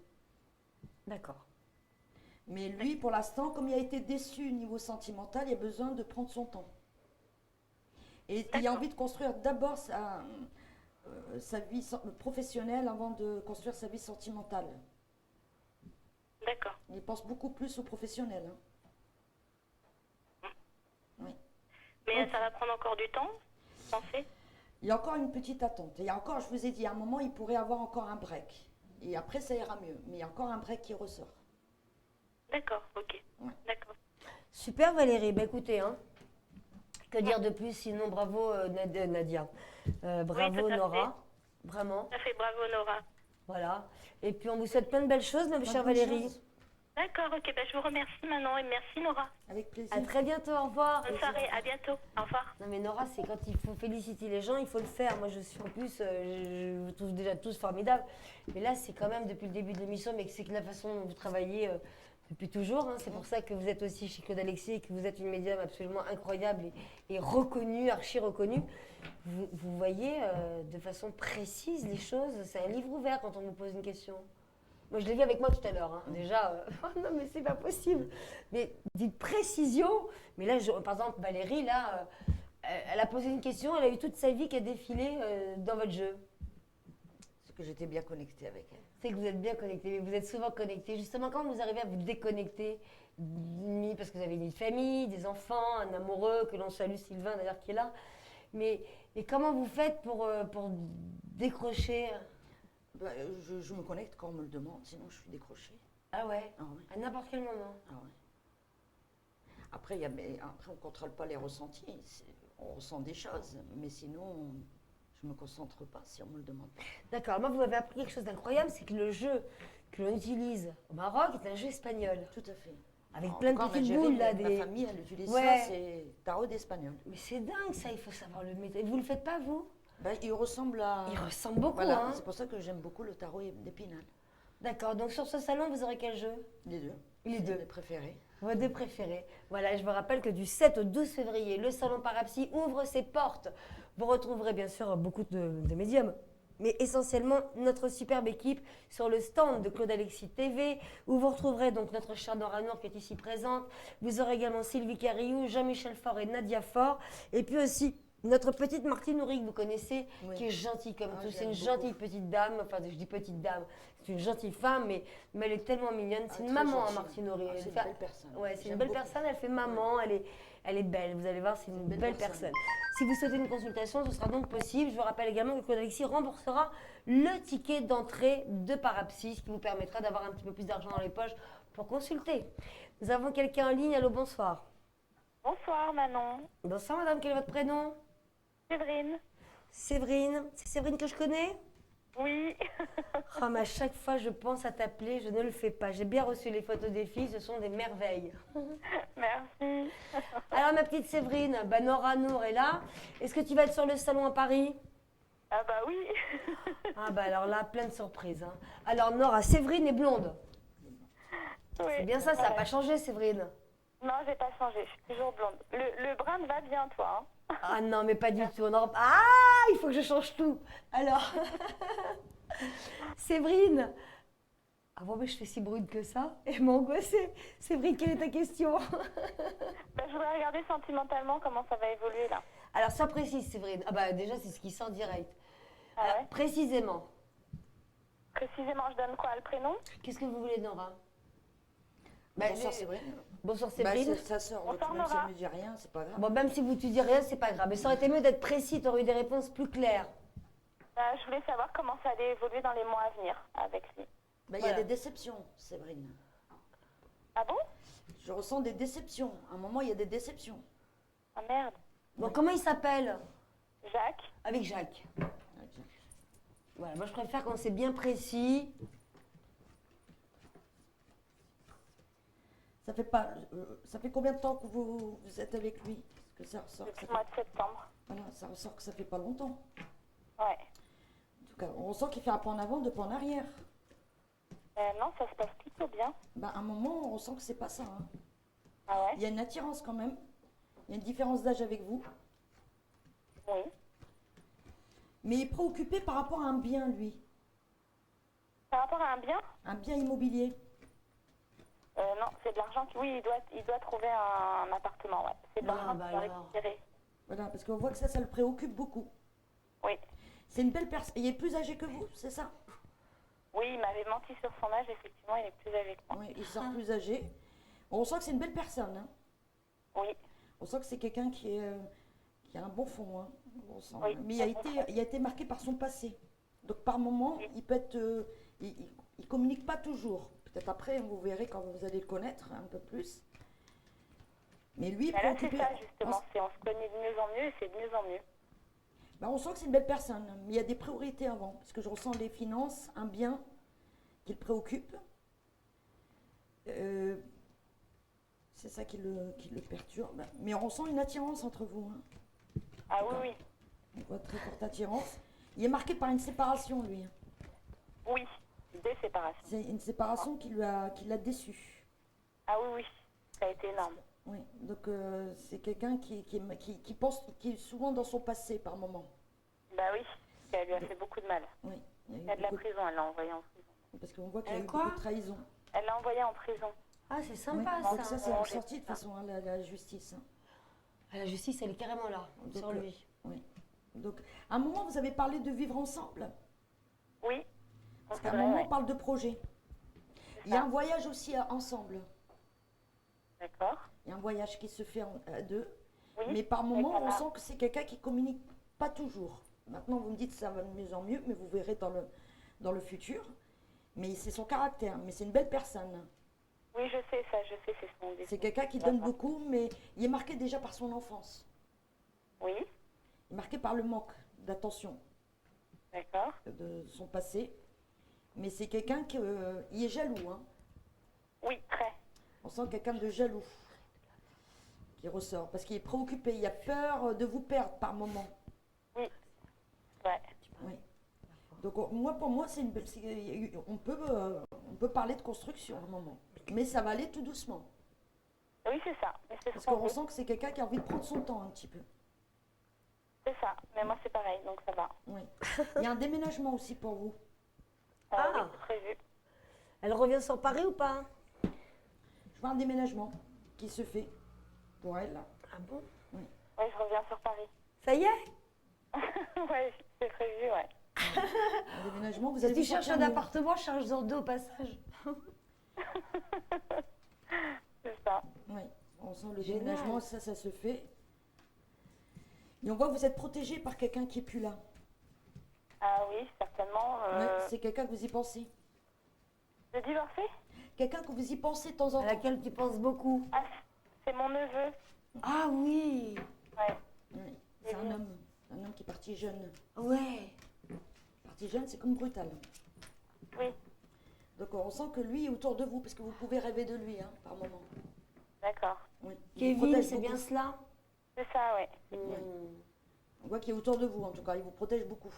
D'accord. Mais lui, pour l'instant, comme il a été déçu au niveau sentimental, il a besoin de prendre son temps. Et il a D'accord. envie de construire d'abord sa vie professionnelle avant de construire sa vie sentimentale. D'accord. Il pense beaucoup plus au professionnel. Hein. Oui. Mais ça va prendre encore du temps, vous pensez? Il y a encore une petite attente. Il y a encore, je vous ai dit, à un moment, il pourrait avoir encore un break. Et après, ça ira mieux. Mais il y a encore un break qui ressort. D'accord, ok. Ouais. D'accord. Super, Valérie. Bah, écoutez, hein. Que dire de plus sinon bravo Nadia. Bravo tout à Nora. Vraiment. Ça fait bravo, Nora. Voilà. Et puis on vous souhaite plein de belles choses, ma chère Bonne Valérie. chance. D'accord, ok. Ben, je vous remercie Manon et merci Nora. Avec plaisir. À très bientôt, au revoir. Bonne soirée, à bientôt. Au revoir. Non mais Nora, c'est quand il faut féliciter les gens, il faut le faire. Moi je suis en plus, je vous trouve déjà tous formidables. Mais là c'est quand même depuis le début de l'émission, mais c'est que la façon dont vous travaillez depuis toujours. Hein. C'est pour ça que vous êtes aussi chez Claude Alexis et que vous êtes une médium absolument incroyable et reconnue, archi reconnue. Vous voyez de façon précise les choses. C'est un livre ouvert quand on vous pose une question. Moi, je l'ai vu avec moi tout à l'heure. Hein. Déjà, oh non, mais c'est pas possible. Mais d'une précision. Mais là, par exemple, Valérie, là, elle a posé une question. Elle a eu toute sa vie qui a défilé dans votre jeu. Parce que j'étais bien connectée avec elle. C'est que vous êtes bien connecté. Mais vous êtes souvent connecté. Justement, quand vous arrivez à vous déconnecter, parce que vous avez une famille, des enfants, un amoureux, que l'on salue, Sylvain d'ailleurs, qui est là. Mais comment vous faites pour décrocher? Bah, je me connecte quand on me le demande, sinon je suis décrochée. Ah ouais, Ah ouais. à n'importe quel moment. Ah ouais. Après, après, on ne contrôle pas les ressentis. On ressent des choses, mais sinon, je ne me concentre pas si on me le demande pas. D'accord, moi vous m'avez appris quelque chose d'incroyable, c'est que le jeu que l'on utilise au Maroc est un jeu espagnol. Tout à fait. Avec En plein tout de cas, en petites Algérie, boules là. Ma famille, elle utilise Ouais. ça, c'est tarot d'espagnol. Mais c'est dingue ça, il faut savoir le mettre. Et vous le faites pas vous? Ben, il ressemble à... Il ressemble beaucoup, Voilà, hein. c'est pour ça que j'aime beaucoup le tarot d'Épinal. D'accord, donc sur ce salon vous aurez quel jeu? Les deux. Les C'est deux. mes préférés. Vos deux préférés. Voilà, je vous rappelle que du 7 au 12 février, le salon Parapsy ouvre ses portes. Vous retrouverez bien sûr beaucoup de médiums, mais essentiellement notre superbe équipe sur le stand de Claude Alexis TV, où vous retrouverez donc notre chère Nora Nour qui est ici présente. Vous aurez également Sylvie Cariou, Jean-Michel Faure et Nadia Faure, et puis aussi notre petite Martine Nourri que vous connaissez, Oui. qui est gentille comme Ah, tout. je C'est une l'aime gentille beaucoup. petite dame, enfin je dis petite dame, c'est une gentille femme, mais elle est tellement mignonne. C'est une très maman, hein, gentille. Martine Nourri. Ah, Elle c'est une fait- belle personne. Ouais, c'est une J'aime belle beaucoup. personne, elle fait maman, elle est belle, vous allez voir, c'est une belle personne. Si vous souhaitez une consultation, ce sera donc possible. Je vous rappelle également que Claude Alexis remboursera le ticket d'entrée de Parapsy, ce qui vous permettra d'avoir un petit peu plus d'argent dans les poches pour consulter. Nous avons quelqu'un en ligne, allô, bonsoir. Bonsoir Manon. Bonsoir madame, quel est votre prénom? Séverine. Séverine, c'est Séverine que je connais? Oui. Oh, mais à chaque fois je pense à t'appeler, je ne le fais pas. J'ai bien reçu les photos des filles, ce sont des merveilles. Merci. Alors ma petite Séverine, bah, Nora Nour est là. Est-ce que tu vas être sur le salon à Paris? Ah bah oui. Ah bah alors là, plein de surprises. Hein. Alors Nora, Séverine est blonde. Oui. C'est bien ça n'a pas changé Séverine. Non, j'ai pas changé, je suis toujours blonde. Le brun te va bien, toi. Hein. Ah non, mais pas du tout. Ah, il faut que je change tout. Alors, Séverine. Ah bon, mais je fais si brune que ça. Et m'angoisser. Séverine, quelle est ta question? Je voudrais regarder sentimentalement comment ça va évoluer là. Alors, sois précise, Séverine. Ah bah déjà, c'est ce qui sort direct. Ah Alors, ouais. précisément, Précisément, je donne quoi, le prénom? qu'est-ce que vous voulez, Nora? Bah, Bonsoir, Séverine. Bonsoir, Bah, Séverine. c'est sa sœur, donc Bonsoir, même si elle Nora. ne me dit rien, c'est pas grave. Bon, même si vous te dis rien, c'est pas grave. Mais ça aurait été mieux d'être précis, t'aurais eu des réponses plus claires. Je voulais savoir comment ça allait évoluer dans les mois à venir avec lui. Bah, il y Voilà. a des déceptions, Séverine. Ah bon? Je ressens des déceptions. À un moment, il y a des déceptions. Ah merde. Bon, comment il s'appelle? Jacques? Avec Jacques. Voilà, moi je préfère quand c'est bien précis. Ça fait combien de temps que vous êtes avec lui? Parce que ça ressort que Depuis ça le mois fait, de septembre. voilà, ça ressort que ça fait pas longtemps. Ouais. En tout cas, on sent qu'il fait un pas en avant, deux pas en arrière. Non, ça se passe plutôt bien. Bah, à un moment, on sent que c'est pas ça, hein. Ah ouais? Il y a une attirance quand même. Il y a une différence d'âge avec vous. Oui. Mais il est préoccupé par rapport à un bien, lui. Par rapport à un bien? Un bien immobilier. Non, c'est de l'argent. Oui, il doit trouver un appartement, ouais. C'est de Ah, l'argent bah qu'il doit alors. récupérer. Voilà, parce qu'on voit que ça le préoccupe beaucoup. Oui. C'est une belle personne. Il est plus âgé que vous, c'est ça? Oui, il m'avait menti sur son âge, effectivement, il est plus âgé que moi. Oui, il sort plus âgé. On sent que c'est une belle personne, hein. Oui. On sent que c'est quelqu'un qui a un bon fond, hein. On sent. Oui. Mais il a été marqué par son passé. Donc par moment, il peut être, il communique pas toujours. Peut-être après, vous verrez quand vous allez le connaître un peu plus. Mais lui, Bah là, c'est préoccupé. ça, justement. On se connaît de mieux en mieux et c'est de mieux en mieux. Bah, on sent que c'est une belle personne, mais il y a des priorités avant. Parce que je ressens les finances, un bien qui le préoccupe. C'est ça qui le perturbe. Mais on ressent une attirance entre vous, hein. Ah oui, oui. On voit très forte attirance. Il est marqué par une séparation, lui, hein. Oui, des séparations. C'est une séparation qui l'a déçu. Ah oui, oui. Ça a été énorme. Oui, donc c'est quelqu'un qui pense, qui est souvent dans son passé par moment. Bah oui, elle lui a fait beaucoup de mal. Oui, Il y a de la prison, elle l'a envoyé en prison. parce qu'on voit qu'il y a eu Quoi beaucoup de trahison. Elle l'a envoyé en prison. Ah, c'est Oui, sympa donc ça. ça, c'est Oh, ressorti de j'ai toute façon, hein, la justice, hein. Ah, la justice, elle est carrément là, Donc, sur lui. Oui. Donc, à un moment, vous avez parlé de vivre ensemble. Oui. Parce qu'à un moment, on parle de projet. Il y a un voyage aussi ensemble. D'accord. Il y a un voyage qui se fait à deux. Oui. Mais par moment, on Voilà. sent que c'est quelqu'un qui communique pas toujours. Maintenant, vous me dites que ça va de mieux en mieux, mais vous verrez dans le futur. Mais c'est son caractère. Mais c'est une belle personne. Oui, je sais ça, je sais, c'est son défaut. C'est quelqu'un qui donne beaucoup, mais il est marqué déjà par son enfance. Oui, Il est marqué par le manque d'attention d'accord. de son passé. Mais c'est quelqu'un qui est jaloux, hein. Oui, très. On sent quelqu'un de jaloux qui ressort. Parce qu'il est préoccupé. Il a peur de vous perdre par moment. Ouais. Oui. Donc pour moi, on peut parler de construction à un moment. Mais ça va aller tout doucement. Oui, c'est ça. Mais c'est ce Parce qu'on qu'on veut. sent que c'est quelqu'un qui a envie de prendre son temps un petit peu. C'est ça. Mais moi, c'est pareil, donc ça va. Oui. Il y a un déménagement aussi pour vous. Ah. Oui, c'est prévu. Elle revient sur Paris ou pas? Je vois un déménagement qui se fait pour elle. Ah bon? Oui, je reviens sur Paris. Ça y est? Oui, c'est prévu, ouais. Un déménagement, vous Si allez tu vous cherches sentir un mieux. appartement, charge-en deux au passage. C'est ça. Oui, on sent le Génial. déménagement, ça se fait. Et on voit que vous êtes protégé par quelqu'un qui est plus là. Ah oui, certainement. Ouais, c'est quelqu'un que vous y pensez. De divorcer? Quelqu'un que vous y pensez de temps en À temps. laquelle tu penses beaucoup. Ah, c'est mon neveu. Ah oui! Ouais. Oui, c'est un homme qui est parti jeune. Ouais. Parti jeune, c'est comme brutal. Oui, Donc on sent que lui est autour de vous, parce que vous pouvez rêver de lui, hein, par moment. d'accord. Oui. Il vous Kevin, protège c'est beaucoup. bien cela? C'est ça, ouais. On voit qu'il est autour de vous, en tout cas, il vous protège beaucoup.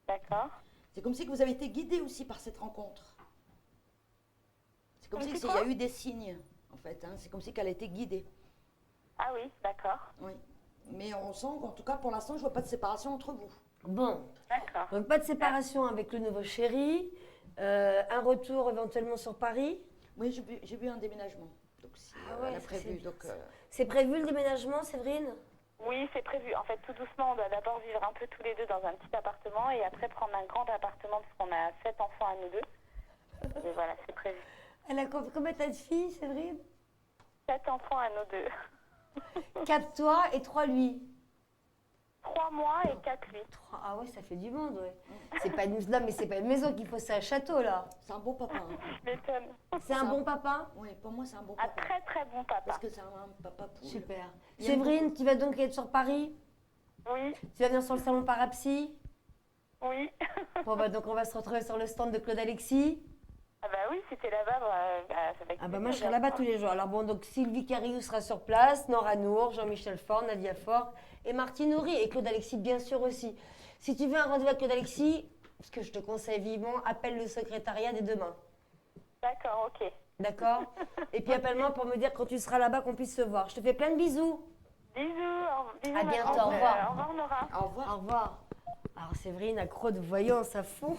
D'accord. C'est comme si que vous avez été guidé aussi par cette rencontre. C'est comme Comme si si il y a quoi eu des signes, en fait, hein. C'est comme si qu'elle a été guidée. Ah oui, d'accord. Oui. Mais on sent qu'en tout cas, pour l'instant, je vois pas de séparation entre vous. Bon, D'accord. donc pas de séparation avec le nouveau chéri, un retour éventuellement sur Paris. Oui, j'ai vu un déménagement. Donc, si, Ah ouais, elle a ça, prévu. c'est bien, Donc, C'est prévu le déménagement, Séverine? Oui, c'est prévu. En fait, tout doucement, on doit d'abord vivre un peu tous les deux dans un petit appartement et après prendre un grand appartement parce qu'on a 7 enfants à nous deux. Et voilà, c'est prévu. Elle a combien t'as de filles, Séverine? 7 enfants à nous deux. 4 toi et 3 lui. 3 mois et 4 lui. Ah ouais, ça fait du monde, ouais. C'est pas une... Non, mais c'est pas une maison qu'il faut, c'est un château, là. c'est un bon papa. Hein. Je m'étonne. C'est un bon papa? Oui, pour moi, c'est un bon Un papa. très très bon papa. Parce que c'est un papa poule. Super. Il aime Séverine, tu vas donc être sur Paris? Oui, Tu vas venir sur le salon Parapsy? oui. Bon, bah, donc on va se retrouver sur le stand de Claude Alexis. Ah bah oui, si t'es là-bas, ça va être Ah bah moi je serai là-bas tous les jours. Alors bon, donc Sylvie Cariou sera sur place, Nora Nour, Jean-Michel Faure, Nadia Faure et Martine Houry et Claude Alexis bien sûr aussi. Si tu veux un rendez-vous avec Claude Alexis, ce que je te conseille vivement, appelle le secrétariat dès demain. D'accord, ok. D'accord? Et puis appelle-moi pour me dire quand tu seras là-bas qu'on puisse se voir. Je te fais plein de bisous. Bisous. Bisous À ma bientôt, grande. au revoir. Au revoir Nora. Au revoir. Au revoir. Alors Séverine, accro de voyance à fond.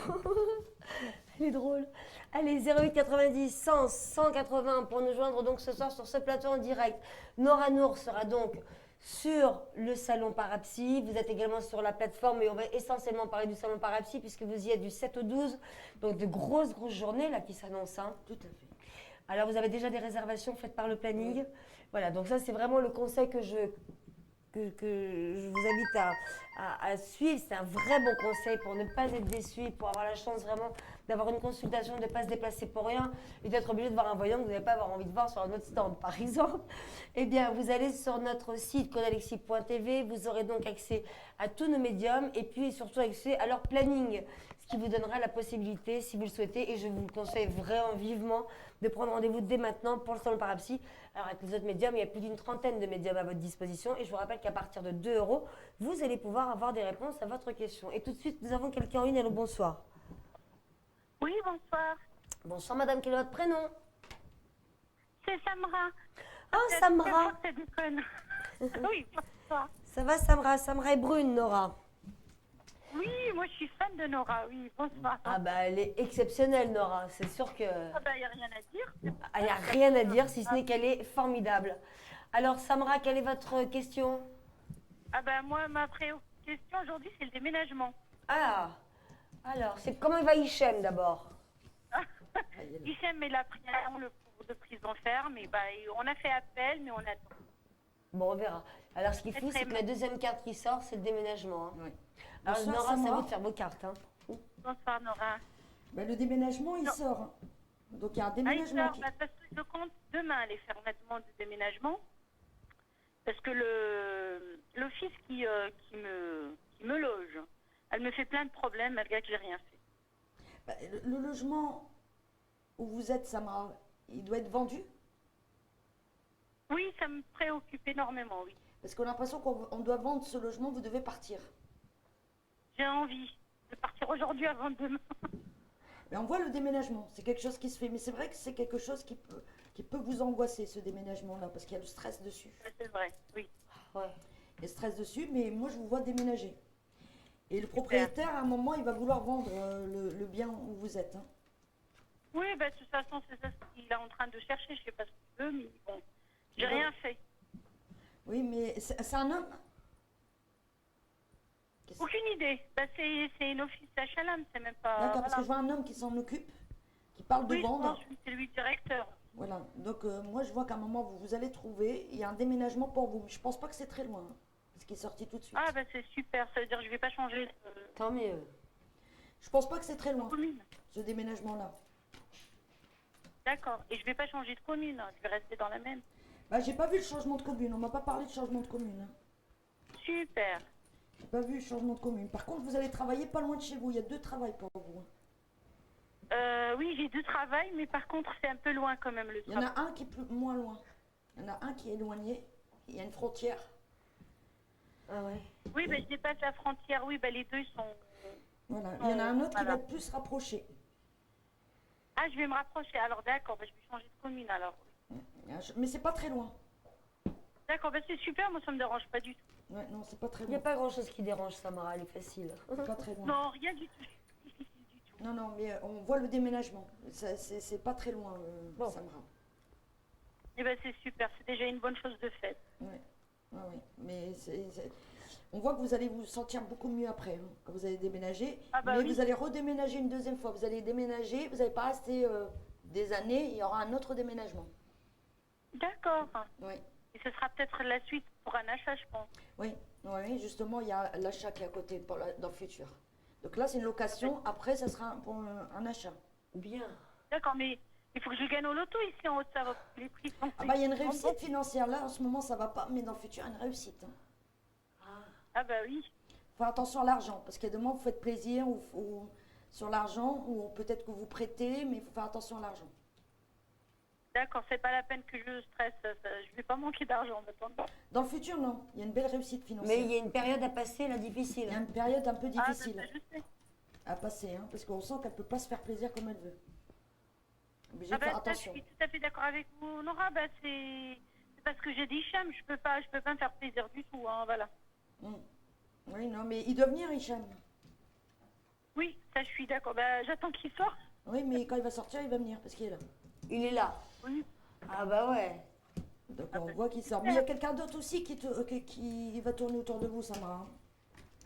Elle est drôle. Allez, 08 90 100 180 pour nous joindre donc ce soir sur ce plateau en direct. Nora Nour sera donc sur le salon Parapsy. Vous êtes également sur la plateforme et on va essentiellement parler du salon Parapsy puisque vous y êtes du 7 au 12. Donc de grosses journées là qui s'annoncent. Hein. Tout à fait. Alors vous avez déjà des réservations faites par le planning. Voilà, donc ça c'est vraiment le conseil que je vous invite à suivre. C'est un vrai bon conseil pour ne pas être déçu, pour avoir la chance vraiment d'avoir une consultation, de ne pas se déplacer pour rien et d'être obligé de voir un voyant que vous n'avez pas avoir envie de voir sur un autre stand, par exemple. Eh bien, vous allez sur notre site claudealexis.tv, vous aurez donc accès à tous nos médiums et puis surtout accès à leur planning, ce qui vous donnera la possibilité, si vous le souhaitez, et je vous le conseille vraiment vivement, de prendre rendez-vous dès maintenant pour le salon Parapsy. Alors avec les autres médiums, il y a plus d'une trentaine de médiums à votre disposition et je vous rappelle qu'à partir de 2 €, vous allez pouvoir avoir des réponses à votre question. Et tout de suite, nous avons quelqu'un en ligne. Allô, bonsoir. Oui, bonsoir. Bonsoir madame, quel est votre prénom? C'est Samra. Oh Samra. C'est du fun. Oui, bonsoir. Ça va Samra? Samra est brune, Nora. Oui, moi je suis fan de Nora, oui, bonsoir. Ah bah elle est exceptionnelle Nora, c'est sûr que... Ah bah, y a rien à dire. Il n'y a rien à dire si ce n'est qu'elle est formidable. Alors Samra, quelle est votre question? Ah bah moi, ma question aujourd'hui, c'est le déménagement. Ah, alors, c'est comment il va Hichem d'abord? Hichem, il a pris un an de prison ferme, et bah, on a fait appel, mais on attend. Bon, on verra. Alors ce qu'il faut, c'est que la deuxième carte qui sort, c'est le déménagement. Hein. Oui. Alors Bonsoir, Nora, c'est à Samra. vous de faire vos cartes. Hein. Bonsoir Nora. Ben, le déménagement, il Non. sort. Donc, il y a un Ah, il déménagement sort, qui... bah, parce que je compte demain aller faire ma demande de déménagement. Parce que l'office qui me loge, elle me fait plein de problèmes malgré que j'ai rien fait. Ben, le logement où vous êtes, Samra, il doit être vendu? Oui, ça me préoccupe énormément, oui. Parce qu'on a l'impression qu'on doit vendre ce logement, vous devez partir. J'ai envie de partir aujourd'hui avant demain. Mais on voit le déménagement, c'est quelque chose qui se fait. Mais c'est vrai que c'est quelque chose qui peut vous angoisser, ce déménagement-là, parce qu'il y a le stress dessus. C'est vrai, oui. Ouais. Il y a le stress dessus, mais moi, je vous vois déménager. Et le propriétaire, à un moment, il va vouloir vendre le bien où vous êtes. Hein. Oui, bah, de toute façon, c'est ça ce qu'il est en train de chercher. Je sais pas ce qu'il veut, mais bon, j'ai rien fait. Oui, mais c'est un homme? Aucune idée. Bah, c'est une office à Chalam, c'est même pas... D'accord, parce que je vois un homme qui s'en occupe, qui parle de Oui, je vendre. pense que c'est lui le directeur. Voilà, donc moi je vois qu'à un moment vous allez trouver, il y a un déménagement pour vous. Je pense pas que c'est très loin, hein, parce qu'il est sorti tout de suite. Ah, bah, c'est super. Ça veut dire que je vais pas changer de Tant mieux. Je pense pas que c'est très loin, commune. ce déménagement-là. D'accord. Et je vais pas changer de commune. Hein. Je vais rester dans la même. Bah j'ai pas vu le changement de commune, on m'a pas parlé de changement de commune. Hein. Super. J'ai pas vu le changement de commune. Par contre, vous allez travailler pas loin de chez vous, il y a 2 travails pour vous. Hein. Oui, j'ai 2 travails, mais par contre, c'est un peu loin quand même le Il y en travail. a un qui est moins loin. Il y en a un qui est éloigné, il y a une frontière. Ah ouais. Oui, bah, je dépasse la frontière. Oui, bah, les deux sont... Voilà, il y en a un autre qui Voilà. va être plus rapproché. Ah, je vais me rapprocher. Alors, d'accord, bah, je vais changer de commune, alors. Mais c'est pas très loin. D'accord, bah, c'est super. Moi, ça me dérange pas du tout. Ouais, non, c'est pas très Il n'y a loin. pas grand-chose qui dérange Samara, elle est facile. C'est pas très loin. Non, rien du tout. Non, non, mais on voit le déménagement. C'est pas très loin, Bon. Samra. Eh ben c'est super, c'est déjà une bonne chose de faite. Ouais, mais on voit que vous allez vous sentir beaucoup mieux après, hein, quand vous allez déménager. Ah bah mais oui. vous allez redéménager une deuxième fois. Vous allez déménager, vous n'allez pas rester des années, il y aura un autre déménagement. D'accord. Oui, Et ce sera peut-être la suite pour un achat, je pense. oui, oui, justement, il y a l'achat qui est à côté dans le futur. Donc là, c'est une location, après, ça sera pour un achat. Bien. D'accord, mais il faut que je gagne au loto ici en Haute-Savoie. Les prix sont... Ah bah, il y a une réussite financière. Là, en ce moment, ça va pas, mais dans le futur, il y a une réussite. Hein. Ah bah oui. Faut faire attention à l'argent, parce que demain, vous faites plaisir ou sur l'argent, ou peut-être que vous prêtez, mais il faut faire attention à l'argent. D'accord, c'est pas la peine que je stresse. Je vais pas manquer d'argent maintenant. Dans le futur, non. Il y a une belle réussite Mais financière. il y a une période à passer, là, difficile. Il y a une période un peu Ah, difficile bah, je sais. à passer, hein, parce qu'on sent qu'elle ne peut pas se faire plaisir comme elle veut. Obligée Ah de faire bah, ça, je attention. suis tout à fait d'accord avec vous, Nora. Bah, c'est parce que j'ai dit Hicham, je peux pas me faire plaisir du tout, hein, voilà. Oui, non, mais il doit venir, Hicham. Oui, ça, je suis d'accord. Bah, j'attends qu'il sorte. Oui, mais quand il va sortir, il va venir, parce qu'il est là. Il est là. Oui. Ah bah ouais. Donc on voit qu'il sort. Mais il y a quelqu'un d'autre aussi qui va tourner autour de vous, Samara. Hein.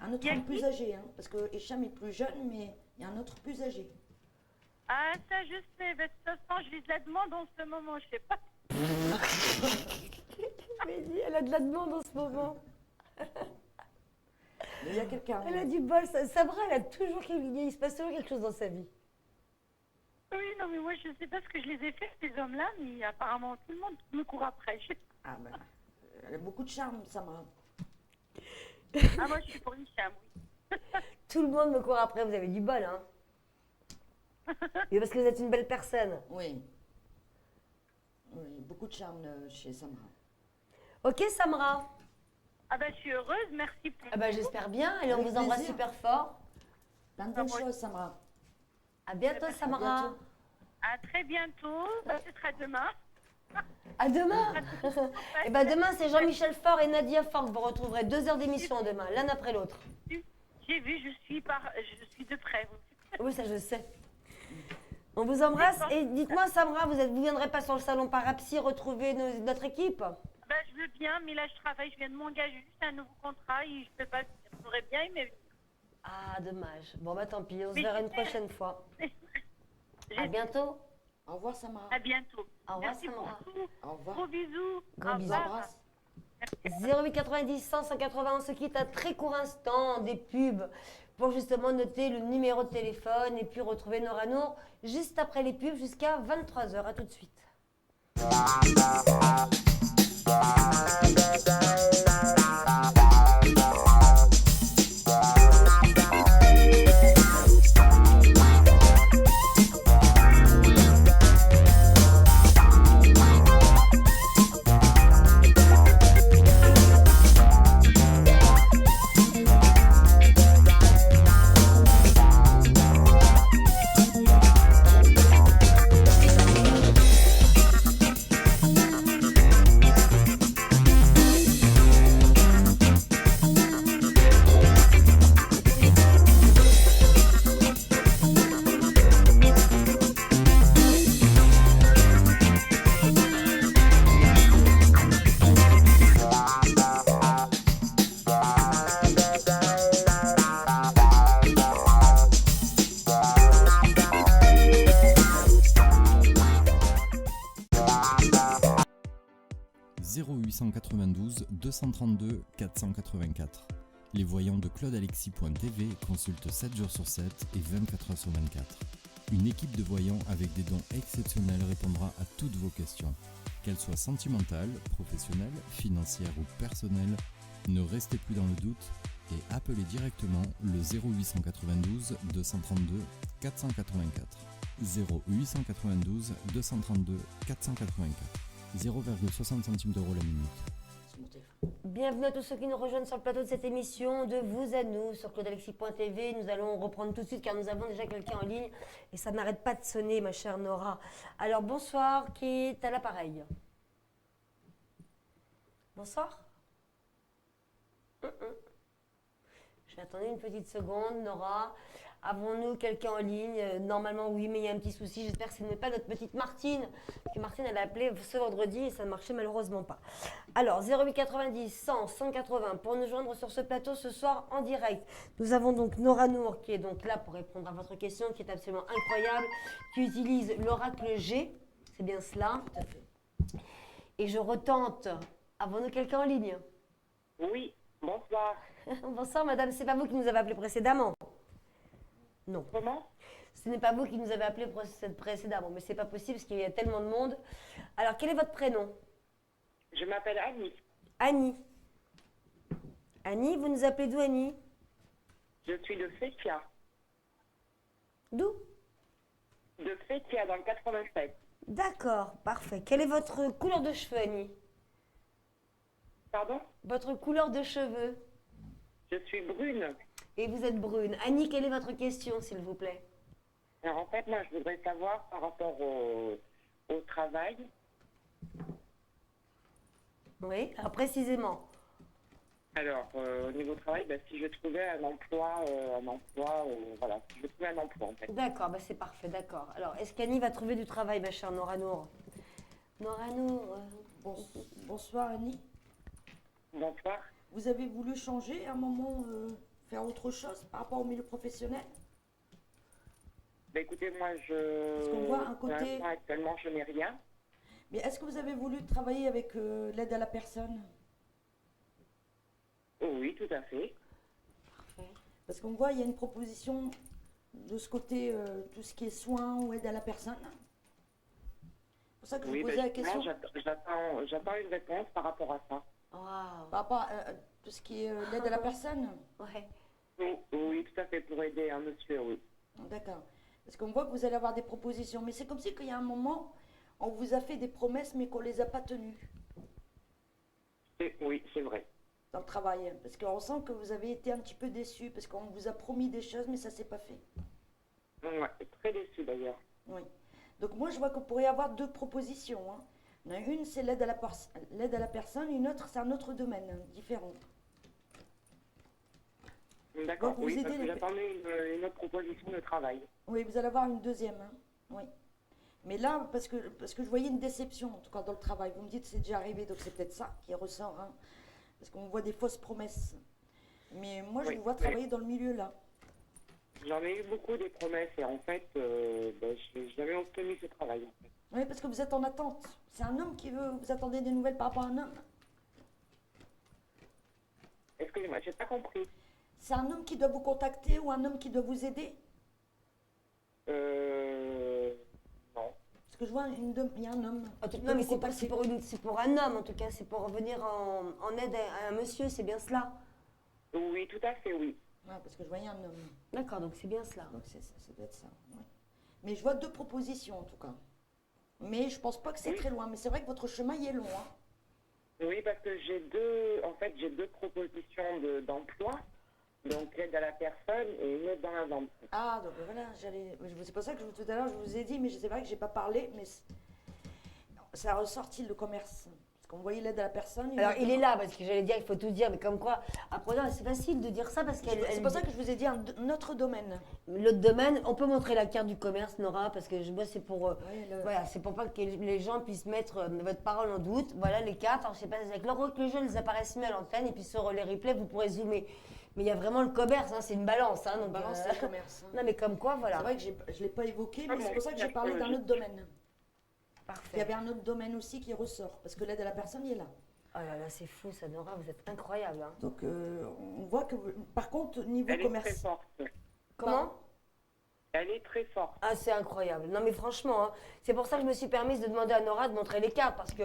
Un autre Il y a homme plus qui âgé, hein, parce que Hicham est plus jeune, mais il y a un autre plus âgé. Ah, ça, je sais. Bah, de toute façon, je lui la demande en ce moment, je sais pas. Mais dis, elle a de la demande en ce moment. Mais il y a quelqu'un. Elle a du bol. Sabra, elle a toujours il se passe toujours quelque chose dans sa vie. Oui, non, mais moi, je sais pas ce que je les ai fait, ces hommes-là, mais apparemment, tout le monde me court après. Ah ben, elle a beaucoup de charme, Samara. Ah, moi, je suis pour Hicham, oui. Tout le monde me court après, vous avez du bol, hein. Et parce que vous êtes une belle personne. Oui. Oui, beaucoup de charme chez Samara. Ok, Samra. Ah, bah, je suis heureuse, merci pour Ah bah j'espère bien. Allez, on Avec vous embrasse plaisir. super fort. Plein de bonnes Ah, moi- choses, Samara. À bientôt, À Samra. bientôt. À très bientôt. Bah, ce sera demain. À demain. Et ben demain, c'est Jean-Michel Faure et Nadia Faure que vous retrouverez 2 heures d'émission demain, l'un après l'autre. J'ai vu, je suis de près. Oui, ça je sais. On vous embrasse et dites-moi, Samra, vous viendrez pas sur le salon Parapsy retrouver notre équipe? Bah, je veux bien, mais là, je travaille, je viens de m'engager juste à un nouveau contrat et je peux pas. J'aurais bien aimé venir. Ah, dommage. Bon, bah tant pis, on se Mais verra une j'espère. prochaine fois. À bientôt. Au revoir, Samara. À bientôt. Au revoir, Merci Samara. beaucoup. Au revoir. Gros bisous. Gros Au bisous. Je vous revoir. embrasse. 08 90 100 180, on se quitte un très court instant des pubs pour justement noter le numéro de téléphone et puis retrouver Nora Nour juste après les pubs jusqu'à 23h. À tout de suite. 0892 232 484. Les voyants de ClaudeAlexis.tv consultent 7 jours sur 7 et 24 heures sur 24. Une équipe de voyants avec des dons exceptionnels répondra à toutes vos questions. Qu'elles soient sentimentales, professionnelles, financières ou personnelles, ne restez plus dans le doute et appelez directement le 0892 232 484. 0892 232 484. 0,60 centimes d'euros la minute. C'est mon téléphone. Bienvenue à tous ceux qui nous rejoignent sur le plateau de cette émission de Vous à nous sur ClaudeAlexis.tv. Nous allons reprendre tout de suite car nous avons déjà quelqu'un en ligne et ça n'arrête pas de sonner, ma chère Nora. Alors bonsoir, qui est à l'appareil? Bonsoir. Je vais attendre une petite seconde, Nora. Avons-nous quelqu'un en ligne? Normalement, oui, mais il y a un petit souci. J'espère que ce n'est pas notre petite Martine. Parce que Martine, elle a appelé ce vendredi et ça ne marchait malheureusement pas. Alors, 0890 100 180 pour nous joindre sur ce plateau ce soir en direct. Nous avons donc Nora Nour qui est donc là pour répondre à votre question, qui est absolument incroyable, qui utilise l'oracle G. C'est bien cela. Tout à fait. Et je retente. Avons-nous quelqu'un en ligne? Oui, bonsoir. Bonsoir, madame. C'est pas vous qui nous avez appelé précédemment? Non. Comment? Ce n'est pas vous qui nous avez appelé précédemment, mais c'est pas possible parce qu'il y a tellement de monde. Alors, quel est votre prénom? Je m'appelle Annie. Annie. Annie, vous nous appelez d'où, Annie? Je suis de Fétia. D'où? De Fétia, dans le 87. D'accord, parfait. Quelle est votre couleur de cheveux, Annie? Pardon? Votre couleur de cheveux? Je suis brune. Et vous êtes brune. Annie, quelle est votre question, s'il vous plaît? Alors en fait, moi, je voudrais savoir par rapport au travail. Oui, alors précisément. Alors, au niveau travail, si je trouvais un emploi, voilà, si je trouvais un emploi, en fait. D'accord, c'est parfait, d'accord. Alors, est-ce qu'Annie va trouver du travail, ma chère Nora Nour? Nora Nour, Bonsoir Annie. Bonsoir. Vous avez voulu changer à un moment, faire autre chose par rapport au milieu professionnel? Écoutez, moi, Parce qu'on voit un pour côté- l'instant, actuellement, je n'ai rien. Mais est-ce que vous avez voulu travailler avec l'aide à la personne? Oh, oui, tout à fait. Parce qu'on voit, il y a une proposition de ce côté, tout ce qui est soins ou aide à la personne. C'est pour ça que je Oui, vous posais la question. j'attends une réponse par rapport à ça. waouh. Par rapport à tout ce qui est l'aide à la personne. Ouais. Oui, oui, tout à fait, pour aider un monsieur, oui. D'accord. Parce qu'on voit que vous allez avoir des propositions. Mais c'est comme si qu'il y a un moment, on vous a fait des promesses, mais qu'on ne les a pas tenues Oui, c'est vrai. dans le travail. Parce qu'on sent que vous avez été un petit peu déçus, parce qu'on vous a promis des choses, mais ça ne s'est pas fait. Ouais, très déçu d'ailleurs. Oui. Donc moi, je vois qu'on pourrait avoir deux propositions. Hein. Il y en a une, c'est l'aide à la personne, une autre, c'est un autre domaine différent. D'accord, Donc, vous oui, aidez parce que les- j'attendais une autre proposition de travail. Oui, vous allez avoir une deuxième. Hein. Oui. Mais là, parce que je voyais une déception, en tout cas dans le travail. Vous me dites que c'est déjà arrivé, donc c'est peut-être ça qui ressort. Hein. Parce qu'on voit des fausses promesses. Mais moi, je Oui, vous vois oui. travailler dans le milieu là. J'en ai eu beaucoup des promesses et en fait, je n'ai jamais obtenu ce travail. En fait. Oui, parce que vous êtes en attente. C'est un homme qui veut. Vous attendez des nouvelles par rapport à un homme. Excusez-moi, j'ai pas compris. C'est un homme qui doit vous contacter ou un homme qui doit vous aider. Non. Parce que je vois il y a un homme. qui doit Non, mais vous c'est contacter. c'est pour un homme, en tout cas. C'est pour venir en aide à un monsieur, c'est bien cela. Oui, tout à fait, oui. Ouais, parce que je voyais un homme. D'accord, donc c'est bien cela. Donc ça doit être ça. Ouais. Mais je vois deux propositions en tout cas. Mais je pense pas que c'est Oui. très loin. Mais c'est vrai que votre chemin il est long. Hein. Oui, parce que j'ai deux propositions d'emploi. Donc l'aide à la personne et une autre dans la vente. Ah, donc voilà, c'est pour ça que tout à l'heure je vous ai dit, mais c'est vrai que j'ai pas parlé, mais ça a ressorti le commerce. Parce qu'on voyait l'aide à la personne. une Alors, autre- il est là, parce que j'allais dire, il faut tout dire, mais comme quoi, après, non, c'est facile de dire ça parce qu'elle. C'est pour ça que je vous ai dit un autre domaine. L'autre domaine, on peut montrer la carte du commerce, Nora, parce que moi, c'est pour. Oui, Voilà, c'est pour pas que les gens puissent mettre votre parole en doute. Voilà les cartes. Alors, je sais pas, avec le jeu, elles apparaissent mieux à l'antenne, et puis sur les replays, vous pourrez zoomer. Mais il y a vraiment le commerce, hein, c'est une balance. Hein, donc, balance, c'est le commerce. Hein. Non, mais comme quoi, voilà. C'est vrai que je ne l'ai pas évoqué, mais Ah, c'est pour ça que j'ai bon, parlé d'un autre domaine. Il y Parfait. avait un autre domaine aussi qui ressort, parce que l'aide à la personne, il est là. Oh là là, c'est fou, ça, Nora, vous êtes incroyable. Hein. Donc, on voit que, par contre, niveau Elle est très commerce. forte. Comment? Elle est très forte. Ah, c'est incroyable. Non, mais franchement, hein, c'est pour ça que je me suis permise de demander à Nora de montrer les cartes, parce que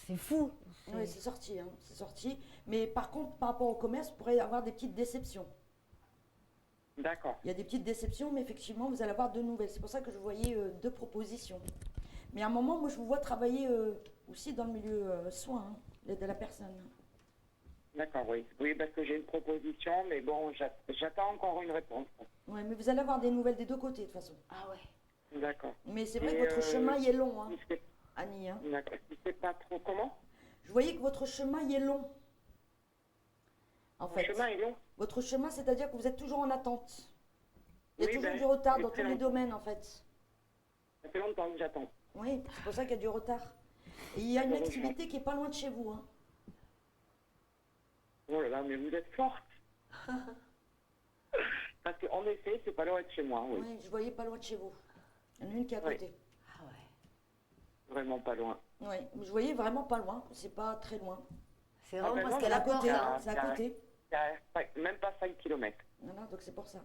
c'est fou. Oui, c'est sorti, hein, c'est sorti. Mais par contre, par rapport au commerce, vous pourrez y avoir des petites déceptions. D'accord. Il y a des petites déceptions, mais effectivement, vous allez avoir de nouvelles. C'est pour ça que je voyais deux propositions. Mais à un moment, moi, je vous vois travailler aussi dans le milieu soins, hein, l'aide à la personne. D'accord, oui. Oui, parce que j'ai une proposition, mais bon, j'attends encore une réponse. Oui, mais vous allez avoir des nouvelles des deux côtés, de toute façon. Ah ouais. D'accord. Mais c'est vrai Et, que votre chemin, il est long, hein, Si c'est- Annie. Hein. D'accord. Si c'est pas trop comment? Je voyais que votre chemin, il est long. en Mon fait. chemin est long. Votre chemin, c'est-à-dire que vous êtes toujours en attente. Il y a Oui, toujours ben, du retard c'est dans tous très les longtemps. domaines, en fait. Ça fait longtemps que j'attends. Oui, c'est pour ça qu'il y a du retard. Et il y a une Heureusement. activité qui est pas loin de chez vous. Hein. Oh là là, mais vous êtes forte. Parce qu'en effet, c'est pas loin de chez moi, oui. Oui, je voyais pas loin de chez vous. Il y en a une qui est à Oui. côté. Ah ouais. Vraiment pas loin. Oui, mais je voyais vraiment pas loin. C'est pas très loin. C'est vraiment ben parce non, qu'elle C'est a à côté. côté. Ah, C'est à côté. Il y a même pas 5 km. Voilà, donc c'est pour ça.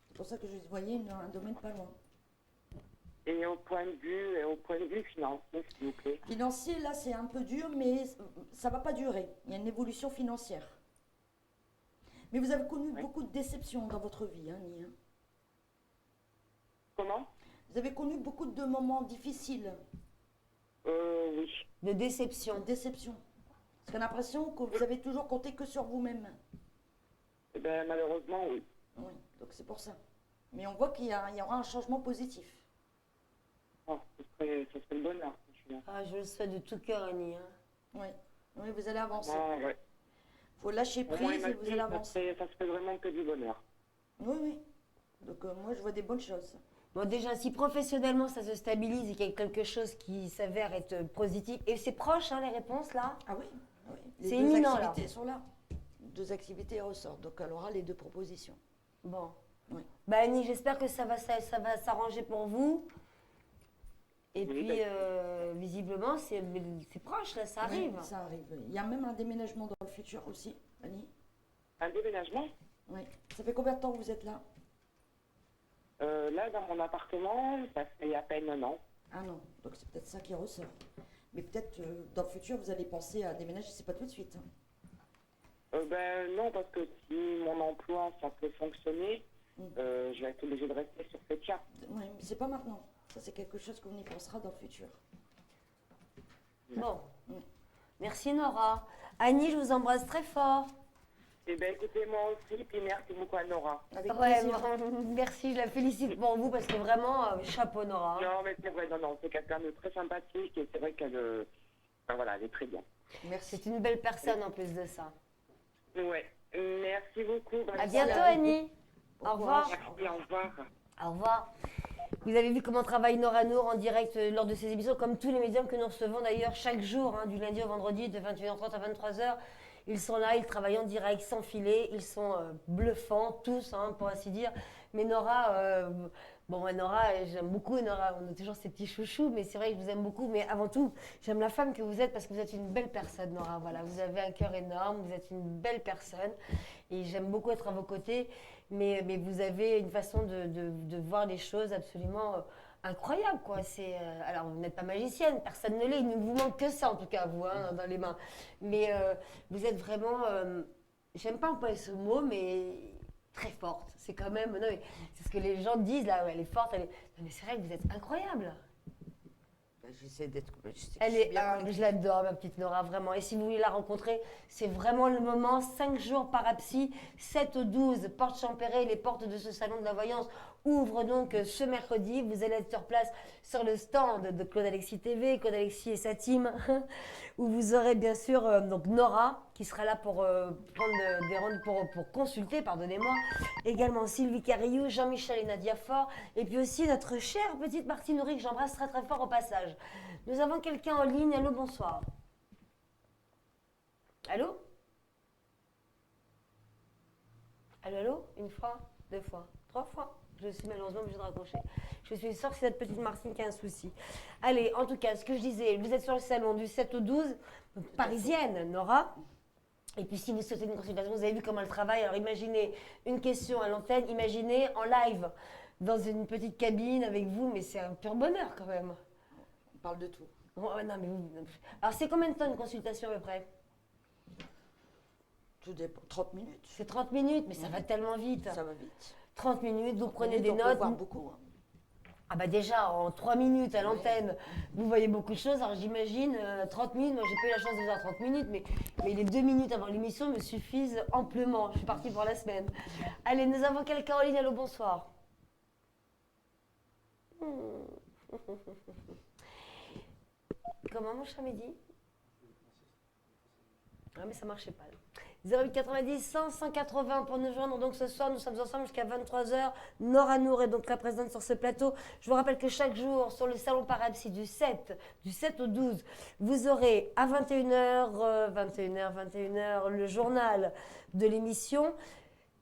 C'est pour ça que je voyais un domaine pas loin. Et au point de vue financier, s'il vous plaît. Financier, là, c'est un peu dur, mais ça va pas durer. Il y a une évolution financière. Mais vous avez connu Oui. beaucoup de déceptions dans votre vie, hein, Ni, hein. Comment? Vous avez connu beaucoup de moments difficiles, Oui. De déception. de déceptions. Parce qu'on a l'impression que vous avez toujours compté que sur vous-même. Eh ben, malheureusement, oui. Oui, donc c'est pour ça. Mais on voit qu'il y aura un changement positif. Oh, ce serait le bonheur, franchement. Ah, je le souhaite de tout cœur, Annie. Hein. Oui, oui, vous allez avancer. Ah, ouais. Il faut lâcher Pour moi, prise et vous allez avancer. ça serait vraiment que du bonheur. Oui, oui. Donc moi, je vois des bonnes choses. Bon, déjà, si professionnellement ça se stabilise et qu'il y a quelque chose qui s'avère être positif, et c'est proche, hein, les réponses là. Ah oui, oui. C'est Les imminent, deux là. activités sont là. Deux activités ressortent. Donc elle aura les deux propositions. Bon. Oui. Bah, Annie, j'espère que ça va s'arranger pour vous. Et Oui, puis, visiblement, c'est proche, là, ça arrive. Oui, ça arrive. Il y a même un déménagement dans le futur aussi, Annie. Un déménagement? Oui. Ça fait combien de temps que vous êtes là? Là, dans mon appartement, ça fait à peine un an. Un an. Donc c'est peut-être ça qui ressort. Mais peut-être dans le futur, vous allez penser à déménager. C'est pas tout de suite. Hein. Ben non, parce que si mon emploi, ça peut fonctionner, je vais être obligée de rester sur cette charte. Oui, mais c'est pas maintenant. Ça, c'est quelque chose qu'on y pensera dans le futur. Bon. Mm. Merci, Nora. Annie, je vous embrasse très fort. Eh bien, écoutez, moi aussi, puis merci beaucoup à Nora. Avec Ouais, plaisir. merci, je la félicite pour vous parce que vraiment, chapeau, Nora. Non, mais c'est vrai, non, c'est quelqu'un de très sympathique et c'est vrai qu'elle enfin, voilà, elle est très bien. Merci. C'est une belle personne en plus de ça. Ouais, merci beaucoup. À Bonne bientôt, soirée. Annie. Au revoir. Merci, au revoir. Au revoir. Vous avez vu comment travaille Nora Nour en direct lors de ces émissions, comme tous les médiums que nous recevons d'ailleurs chaque jour, hein, du lundi au vendredi, de 21h30 à 23h. Ils sont là, ils travaillent en direct, sans filet, ils sont bluffants, tous, hein, pour ainsi dire. Mais Nora, bon, moi, Nora, j'aime beaucoup Nora, on a toujours ces petits chouchous, mais c'est vrai que je vous aime beaucoup. Mais avant tout, j'aime la femme que vous êtes parce que vous êtes une belle personne, Nora. Voilà, vous avez un cœur énorme, vous êtes une belle personne et j'aime beaucoup être à vos côtés. Mais vous avez une façon de voir les choses absolument incroyable, quoi. Alors, vous n'êtes pas magicienne, personne ne l'est, il ne vous manque que ça, en tout cas, vous, hein, dans les mains. Mais vous êtes vraiment, j'aime pas employer ce mot, mais très forte. C'est quand même, non, mais c'est ce que les gens disent, là, ouais, elle est forte, non, mais c'est vrai que vous êtes incroyable. J'essaie d'être. Elle est humble, je l'adore, ma petite Nora, vraiment. Et si vous voulez la rencontrer, c'est vraiment le moment. 5 jours parapsy, 7 au 12, porte Champéret. Les portes de ce salon de la voyance ouvrent donc ce mercredi. Vous allez être sur place sur le stand de Claude Alexis TV, Claude Alexis et sa team, où vous aurez bien sûr donc Nora qui sera là pour prendre des rendez-vous, pour consulter, pardonnez-moi. Également Sylvie Carillou, Jean-Michel et Nadia Fort. Et puis aussi notre chère petite Martine Nourri que j'embrasse très très fort au passage. Nous avons quelqu'un en ligne. Allô, bonsoir. Allô? Allô, allô? Une fois, 2 fois, 3 fois. Je suis malheureusement obligée de raccrocher. Je suis sûre que c'est cette petite Martine qui a un souci. Allez, en tout cas, ce que je disais, vous êtes sur le salon du 7 au 12, parisienne, Nora. Et puis si vous souhaitez une consultation, vous avez vu comment elle travaille. Alors imaginez une question à l'antenne, imaginez en live, dans une petite cabine avec vous, mais c'est un pur bonheur quand même. On parle de tout. Oh, non, mais alors c'est combien de temps une consultation à peu près? Tout dépend. 30 minutes. C'est 30 minutes, mais ça va tellement vite. Ça va vite. 30 minutes, vous 30 prenez minutes, des on peut notes. voir beaucoup. Hein. Ah bah déjà, en 3 minutes à l'antenne, vous voyez beaucoup de choses. Alors j'imagine, 30 minutes, moi j'ai pas eu la chance de faire 30 minutes, mais les 2 minutes avant l'émission me suffisent amplement. Je suis partie pour la semaine. Allez, nous avons quelqu'un en ligne. Allô, bonsoir. Comment mon chat m'a dit? Ah mais ça marchait pas. 08 90 100 180 pour nous joindre. Donc ce soir, nous sommes ensemble jusqu'à 23h. Nora Nour est donc la présidente sur ce plateau. Je vous rappelle que chaque jour, sur le salon Parapsy du 7 au 12, vous aurez à 21h, le journal de l'émission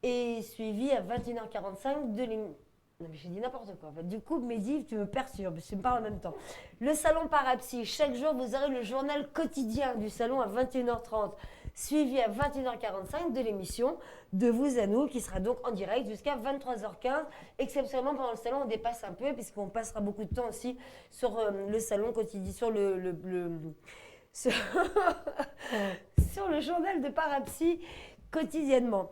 et suivi à 21h45 de l'émission. Non mais j'ai dit n'importe quoi. Du coup, Mehdi, tu me perturbes, tu me parles en même temps. Le salon Parapsy, chaque jour, vous aurez le journal quotidien du salon à 21h30, suivi à 21h45 de l'émission De vous à nous, qui sera donc en direct jusqu'à 23h15. Exceptionnellement, pendant le salon, on dépasse un peu, puisqu'on passera beaucoup de temps aussi sur le salon quotidien, sur sur, sur le journal de Parapsy quotidiennement.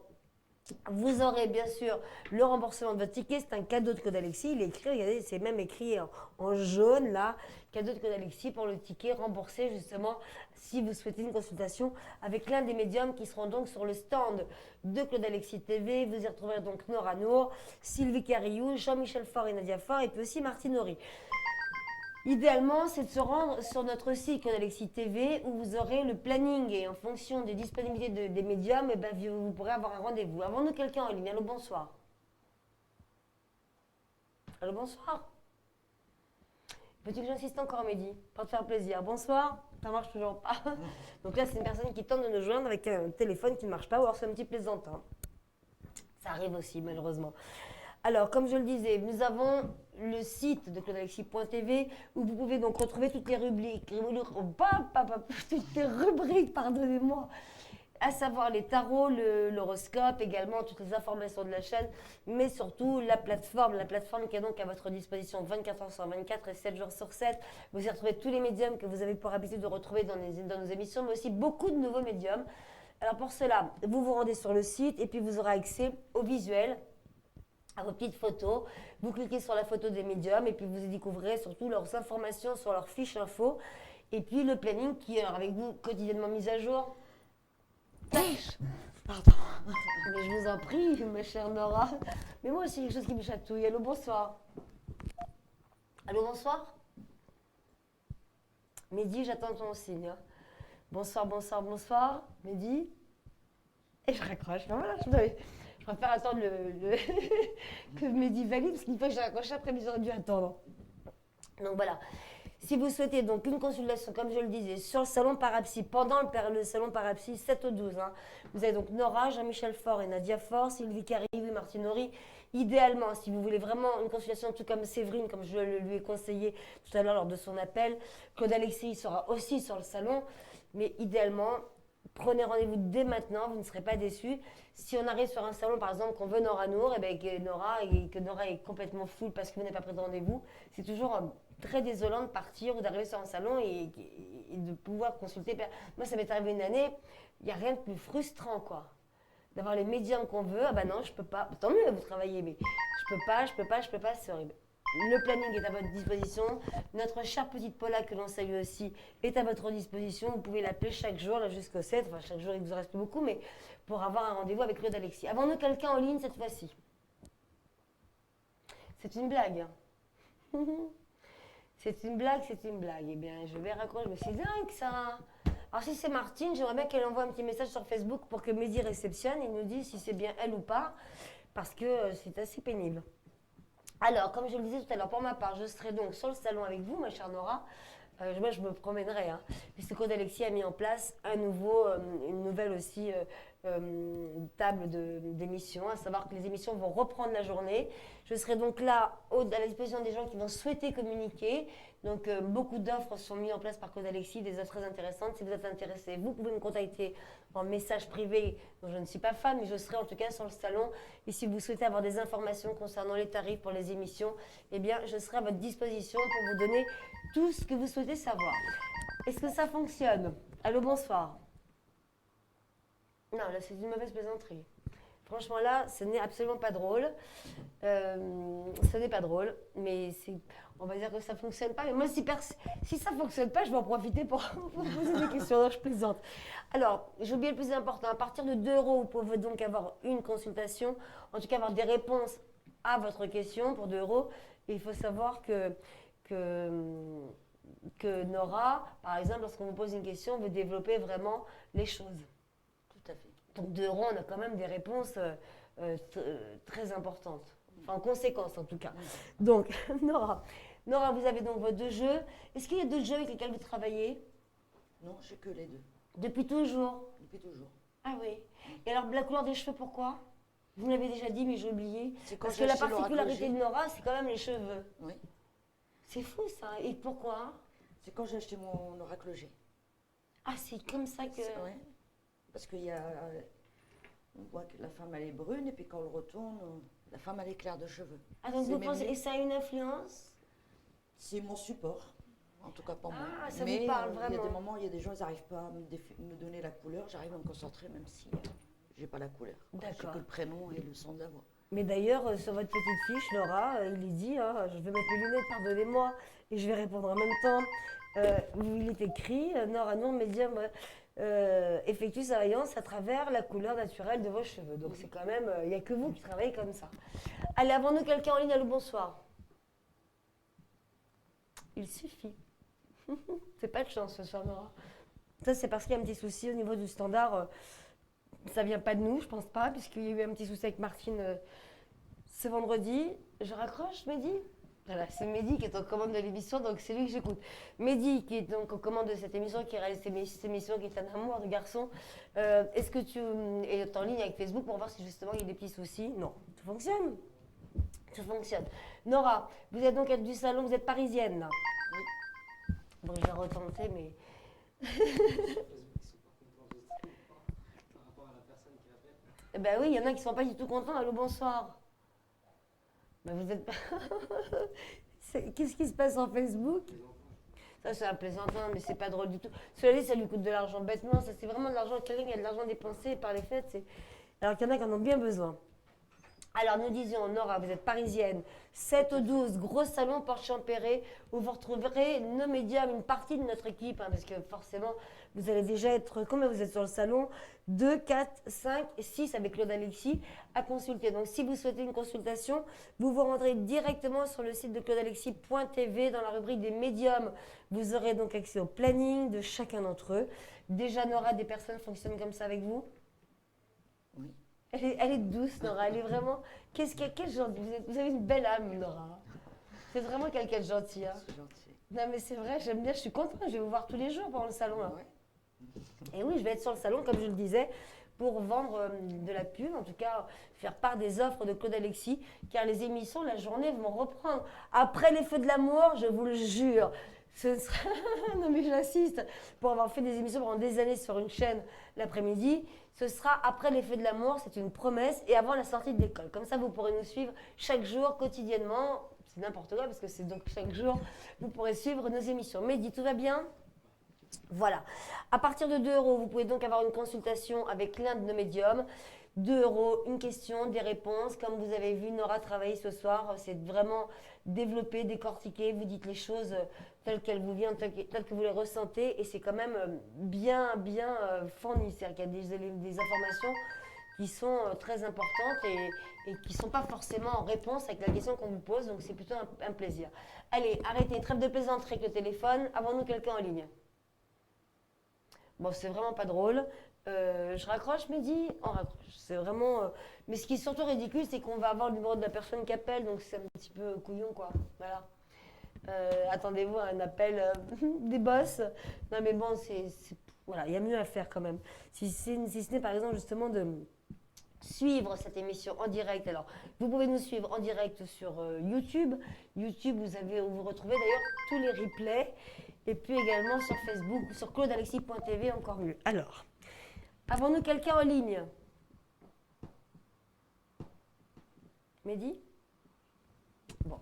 Vous aurez bien sûr le remboursement de votre ticket, c'est un cadeau de Code Alexis, il est écrit, regardez, c'est même écrit en jaune là, cadeau de Code Alexis pour le ticket remboursé justement si vous souhaitez une consultation avec l'un des médiums qui seront donc sur le stand de Claude Alexis TV. Vous y retrouverez donc Nora Nour, Sylvie Cariou, Jean-Michel Faure et Nadia Faure et puis aussi Martine Horry. Idéalement, c'est de se rendre sur notre site Claude Alexis TV où vous aurez le planning et en fonction des disponibilités des médiums, et ben, vous pourrez avoir un rendez-vous. Avons-nous quelqu'un en ligne? Allô, bonsoir. Allô, bonsoir. Veux-tu que j'insiste encore, Mehdi, pour te faire plaisir? Bonsoir. Ça marche toujours pas. Donc là, c'est une personne qui tente de nous joindre avec un téléphone qui ne marche pas, ou alors c'est un petit plaisantin. Ça arrive aussi, malheureusement. Alors, comme je le disais, nous avons le site de claudealexis.tv où vous pouvez donc retrouver toutes les rubriques, pardonnez-moi, à savoir les tarots, l'horoscope, également toutes les informations de la chaîne, mais surtout la plateforme qui est donc à votre disposition 24h sur 24 et 7 jours sur 7. Vous y retrouvez tous les médiums que vous avez pour habitude de retrouver dans nos émissions, mais aussi beaucoup de nouveaux médiums. Alors pour cela, vous vous rendez sur le site et puis vous aurez accès au visuel, à vos petites photos. Vous cliquez sur la photo des médiums et puis vous y découvrirez surtout leurs informations sur leur fiche info. Et puis le planning qui est avec vous quotidiennement mis à jour. Pardon. Mais je vous en prie, ma chère Nora. Mais moi aussi, quelque chose qui me chatouille. Allô, bonsoir. Allô, bonsoir. Mehdi, j'attends ton signe. Bonsoir, bonsoir, bonsoir. Mehdi. Et je raccroche. Voilà, je préfère attendre que Mehdi valide, parce qu'une fois que j'ai raccroché, après, j'aurais dû attendre. Donc voilà. Si vous souhaitez donc une consultation, comme je le disais, sur le salon Parapsy, pendant le salon Parapsy 7 au 12, vous avez donc Nora, Jean-Michel Faure et Nadia Faure, Sylvie Cariou et Martine Horry. Idéalement, si vous voulez vraiment une consultation, tout comme Séverine, comme je lui ai conseillé tout à l'heure lors de son appel, Claude Alexis sera aussi sur le salon, mais idéalement, prenez rendez-vous dès maintenant, vous ne serez pas déçus. Si on arrive sur un salon, par exemple, qu'on veut Nora Nour, et que Nora est complètement full parce que vous n'avez pas pris de rendez-vous, c'est toujours très désolant de partir ou d'arriver sur un salon et de pouvoir consulter. Moi, ça m'est arrivé une année, il n'y a rien de plus frustrant, quoi. D'avoir les médiums qu'on veut, ah bah non, je peux pas. Tant mieux, vous travaillez, mais je peux pas, c'est horrible. Le planning est à votre disposition. Notre chère petite Paula, que l'on salue aussi, est à votre disposition. Vous pouvez l'appeler chaque jour, là jusqu'au 7. Enfin, chaque jour, il ne vous en reste plus beaucoup, mais pour avoir un rendez-vous avec Claude Alexis. Avons-nous quelqu'un en ligne cette fois-ci? C'est une blague. C'est une blague. Eh bien, je vais raccrocher. Mais c'est dingue, ça. Alors, si c'est Martine, j'aimerais bien qu'elle envoie un petit message sur Facebook pour que Mehdi réceptionne et nous dise si c'est bien elle ou pas, parce que c'est assez pénible. Alors, comme je le disais tout à l'heure, pour ma part, je serai donc sur le salon avec vous, ma chère Nora. Moi, je me promènerai, puisque Claude Alexis a mis en place une nouvelle aussi table d'émission, à savoir que les émissions vont reprendre la journée. Je serai donc là à la disposition des gens qui vont souhaiter communiquer. Donc, beaucoup d'offres sont mises en place par Claude Alexis, des offres très intéressantes. Si vous êtes intéressé, vous pouvez me contacter en message privé, dont je ne suis pas fan, mais je serai en tout cas sur le salon. Et si vous souhaitez avoir des informations concernant les tarifs pour les émissions, eh bien, je serai à votre disposition pour vous donner tout ce que vous souhaitez savoir. Est-ce que ça fonctionne? Allô, bonsoir. Non, là, c'est une mauvaise plaisanterie. Franchement, là, ce n'est absolument pas drôle. Ce n'est pas drôle, mais on va dire que ça ne fonctionne pas. Mais moi, si ça ne fonctionne pas, je vais en profiter pour poser des questions. Non, je plaisante. Alors, j'ai oublié le plus important. À partir de 2 €, vous pouvez donc avoir une consultation, en tout cas avoir des réponses à votre question pour 2 €. Et il faut savoir que Nora, par exemple, lorsqu'on vous pose une question, veut développer vraiment les choses. Tout à fait. Donc 2 euros, on a quand même des réponses très importantes. Enfin, en conséquence, en tout cas. Donc, Nora, vous avez donc vos 2 jeux. Est-ce qu'il y a d'autres jeux avec lesquels vous travaillez? Non, j'ai que les 2. Depuis toujours? Depuis toujours. Ah oui. Et alors, la couleur des cheveux, pourquoi? Vous me l'avez déjà dit, mais j'ai oublié. Parce que j'ai la acheté particularité de l'Oracle Nora, c'est quand même les cheveux. Oui. C'est fou, ça. Et pourquoi? C'est quand j'ai acheté mon Oracle G. Ah, c'est comme ça que... Oui. Parce qu'il y a... On voit que la femme, elle est brune, et puis quand on le retourne, la femme, elle est claire de cheveux. Ah, donc vous pensez... Et ça a une influence? C'est mon support, en tout cas pour moi. Ah, ça mais vous parle il y a des vraiment. moments, il y a des gens, ils n'arrivent pas à me donner la couleur. J'arrive à me concentrer, même si j'ai pas la couleur. J'ai que le prénom et le son de la voix. Mais d'ailleurs, sur votre petite fiche, Laura, il est dit, je vais mettre mes lunettes, pardonnez-moi, et je vais répondre en même temps. Il est écrit, Nora Nour Médium effectue sa voyance à travers la couleur naturelle de vos cheveux. Donc c'est quand même, il n'y a que vous qui travaillez comme ça. Allez, avons-nous quelqu'un en ligne? Allô, bonsoir. Il suffit. C'est pas de chance ce soir, Nora. Ça, c'est parce qu'il y a un petit souci au niveau du standard. Ça vient pas de nous, je pense pas, puisqu'il y a eu un petit souci avec Martine ce vendredi. Je raccroche, Mehdi? Voilà, c'est Mehdi qui est aux commandes de l'émission, donc c'est lui que j'écoute. Mehdi, qui est donc aux commandes de cette émission, qui réalise cette émission, qui est un amour de garçon. Est-ce que tu es en ligne avec Facebook pour voir si justement il y a des petits soucis? Non, tout fonctionne. Tout fonctionne. Nora, vous êtes donc du salon, vous êtes parisienne là? Oui. Bon, je vais retenter, mais... Ben oui, il y en a qui ne sont pas du tout contents. Allô, bonsoir. Ben vous êtes pas... Qu'est-ce qui se passe en Facebook? Ça, c'est un plaisantin, mais c'est pas drôle du tout. Cela dit, ça lui coûte de l'argent bêtement. Ça, c'est vraiment de l'argent. Quelqu'un qui a de l'argent dépensé par les fêtes, alors qu'il y en a qui en ont bien besoin. Alors, nous disions, Nora, vous êtes parisienne, 7 au 12, gros salon Porte Champéret, où vous retrouverez nos médiums, une partie de notre équipe, parce que forcément, vous allez déjà être, combien vous êtes sur le salon? 2, 4, 5, 6 avec Claude Alexis à consulter. Donc, si vous souhaitez une consultation, vous vous rendrez directement sur le site de claudealexis.tv dans la rubrique des médiums. Vous aurez donc accès au planning de chacun d'entre eux. Déjà, Nora, des personnes fonctionnent comme ça avec vous? Oui. Elle est douce, Nora. Elle est vraiment... Quel genre... Vous avez une belle âme, Nora. C'est vraiment quelqu'un de gentil. Hein. C'est gentil. Non, mais c'est vrai, j'aime bien. Je suis contente. Je vais vous voir tous les jours pendant le salon. Là. Ouais. Et oui, je vais être sur le salon, comme je le disais, pour vendre de la pub. En tout cas, faire part des offres de Claude Alexis. Car les émissions, la journée, vont reprendre. Après les feux de l'amour, je vous le jure. Ce sera... non, mais j'assiste. Pour avoir fait des émissions pendant des années sur une chaîne l'après-midi, ce sera après les feux de l'amour, c'est une promesse, et avant la sortie de l'école. Comme ça, vous pourrez nous suivre chaque jour, quotidiennement. C'est n'importe quoi, parce que c'est donc chaque jour, vous pourrez suivre nos émissions. Mehdi, tout va bien? Voilà. À partir de 2 euros, vous pouvez donc avoir une consultation avec l'un de nos médiums. 2 euros, une question, des réponses. Comme vous avez vu Nora travailler ce soir, c'est vraiment développer, décortiquer. Vous dites les choses telles qu'elles vous viennent, telles que vous les ressentez. Et c'est quand même bien fourni. C'est-à-dire qu'il y a des informations qui sont très importantes et qui ne sont pas forcément en réponse avec la question qu'on vous pose. Donc c'est plutôt un plaisir. Allez, arrêtez, trêve de plaisanterie avec le téléphone. Avons-nous quelqu'un en ligne? Bon, c'est vraiment pas drôle. Je raccroche, Mehdi? On raccroche. C'est vraiment... Mais ce qui est surtout ridicule, c'est qu'on va avoir le numéro de la personne qui appelle, donc c'est un petit peu couillon, quoi. Voilà. Attendez-vous à un appel des boss. Non, mais bon, voilà, il y a mieux à faire quand même. Si ce n'est par exemple justement de suivre cette émission en direct. Alors, vous pouvez nous suivre en direct sur YouTube. YouTube, vous retrouvez d'ailleurs tous les replays. Et puis également sur Facebook, sur claudealexis.tv, encore mieux. Alors, avons-nous quelqu'un en ligne? Mehdi? Bon,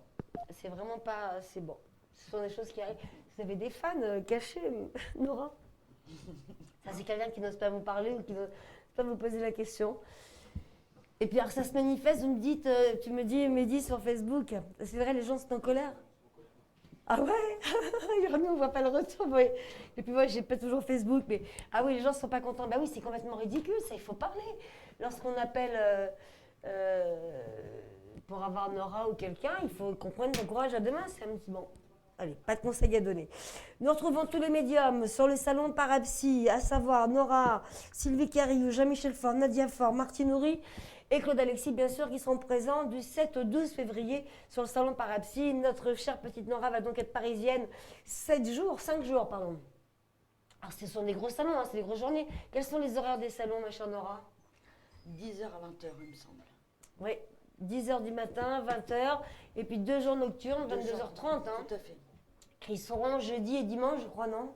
c'est vraiment pas... C'est bon. Ce sont des choses qui arrivent. Vous avez des fans cachés, Nora? Ça, c'est quelqu'un qui n'ose pas vous parler ou qui n'ose pas vous poser la question. Et puis, alors, ça se manifeste, tu me dis, Mehdi, sur Facebook. C'est vrai, les gens sont en colère? Ah ouais? Nous, on voit pas le retour. Oui. Et puis moi, j'ai pas toujours Facebook, mais ah oui, les gens ne sont pas contents. Bah oui, c'est complètement ridicule, ça, il faut parler. Lorsqu'on appelle pour avoir Nora ou quelqu'un, il faut qu'on prenne le courage à deux mains. C'est un petit bon. Allez, pas de conseils à donner. Nous retrouvons tous les médiums sur le salon Parapsy, à savoir Nora, Sylvie Cariou, Jean-Michel Faure, Nadia Faure, Martine Houry et Claude Alexis, bien sûr, qui seront présents du 7 au 12 février sur le salon Parapsy. Notre chère petite Nora va donc être parisienne 5 jours, pardon. Alors, ce sont des gros salons, hein, c'est des grosses journées. Quels sont les horaires des salons, ma chère Nora? 10h à 20h, il me semble. Oui, 10h du matin, 20h, et puis 2 jours nocturnes, 22h30. Hein. Tout à fait. Ils seront jeudi et dimanche, je crois, non?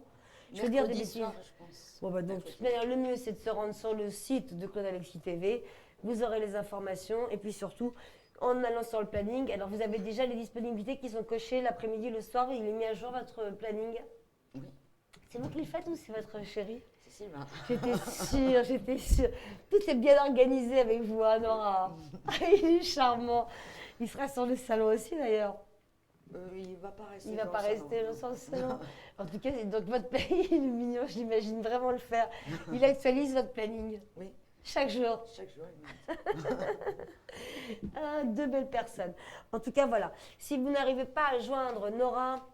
Je veux dire des Mercredi bêtises. soir, je pense. Bon, bah, donc, de toute manière, le mieux, c'est de se rendre sur le site de Claude Alexis TV. Vous aurez les informations, et puis surtout, en allant sur le planning, alors vous avez déjà les disponibilités qui sont cochées l'après-midi, le soir, il est mis à jour votre planning? Oui. C'est vous qui le faites ou c'est votre chérie? C'est Sylvain. J'étais sûre. Tout est bien organisé avec vous, hein, Nora. Il est charmant. Il sera sur le salon aussi, d'ailleurs. Il va pas rester. Il va dans pas le salon. rester sur le salon. En tout cas, donc votre planning, il est mignon, je l'imagine vraiment le faire. Il actualise votre planning. Oui. Chaque jour. Chaque jour, il met. Ah, deux belles personnes. En tout cas, voilà. Si vous n'arrivez pas à joindre Nora,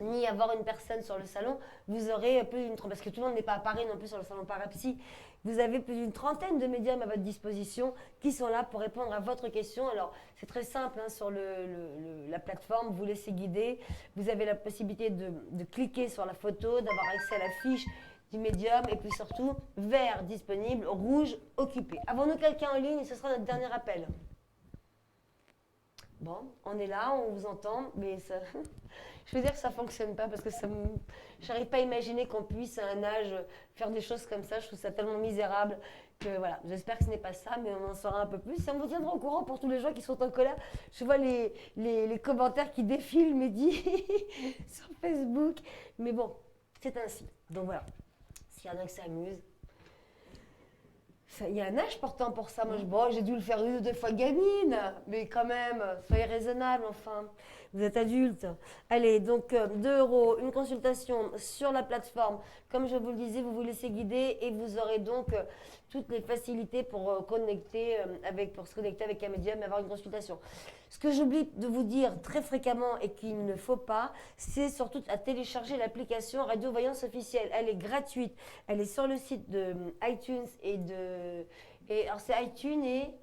ni avoir une personne sur le salon, vous aurez plus d'une trentaine, parce que tout le monde n'est pas à Paris non plus sur le salon Parapsy, vous avez plus d'une trentaine de médiums à votre disposition qui sont là pour répondre à votre question. Alors, c'est très simple, hein, sur la plateforme, vous laissez guider, vous avez la possibilité de cliquer sur la photo, d'avoir accès à la fiche du médium, et puis surtout, vert disponible, rouge occupé. Avons-nous quelqu'un en ligne? Ce sera notre dernier appel. Bon, on est là, on vous entend, mais ça, je veux dire que ça ne fonctionne pas parce que je n'arrive pas à imaginer qu'on puisse à un âge faire des choses comme ça. Je trouve ça tellement misérable que voilà, j'espère que ce n'est pas ça, mais on en saura un peu plus. Et on vous tiendra au courant pour tous les gens qui sont en colère. Je vois les commentaires qui défilent, Mehdi, sur Facebook. Mais bon, c'est ainsi. Donc voilà, s'il y en a qui s'amusent. Il y a un âge pourtant pour ça. Moi, j'ai dû le faire une ou deux fois gamine. Mais quand même, soyez raisonnable, enfin. Vous êtes adulte. Allez, donc 2 €, une consultation sur la plateforme. Comme je vous le disais, vous vous laissez guider et vous aurez donc toutes les facilités pour, pour se connecter avec un médium et avoir une consultation. Ce que j'oublie de vous dire très fréquemment et qu'il ne faut pas, c'est surtout à télécharger l'application Radio Voyance officielle. Elle est gratuite. Elle est sur le site de iTunes alors c'est iTunes et...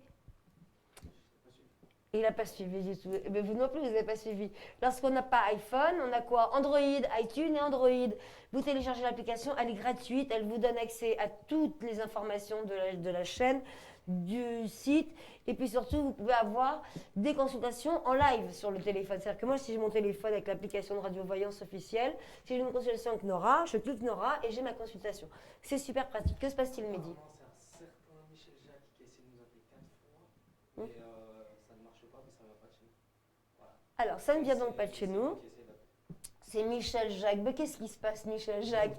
Il n'a pas suivi du tout. Mais vous non plus, vous n'avez pas suivi. Lorsqu'on n'a pas iPhone, on a quoi? Android, iTunes et Android. Vous téléchargez l'application, elle est gratuite, elle vous donne accès à toutes les informations de la chaîne, du site. Et puis surtout, vous pouvez avoir des consultations en live sur le téléphone. C'est-à-dire que moi, si j'ai mon téléphone avec l'application de Radio Voyance officielle, si j'ai une consultation avec Nora, je clique Nora et j'ai ma consultation. C'est super pratique. Que se passe-t-il, Mehdi? C'est un certain Michel Jacques qui a essayé de nous appeler 4 fois. Mais ça ne marche pas, mais ça ne va pas de chez nous. Voilà. Alors, ça ne vient donc pas de chez nous. C'est Michel Jacques. Mais qu'est-ce qui se passe, Michel Jacques?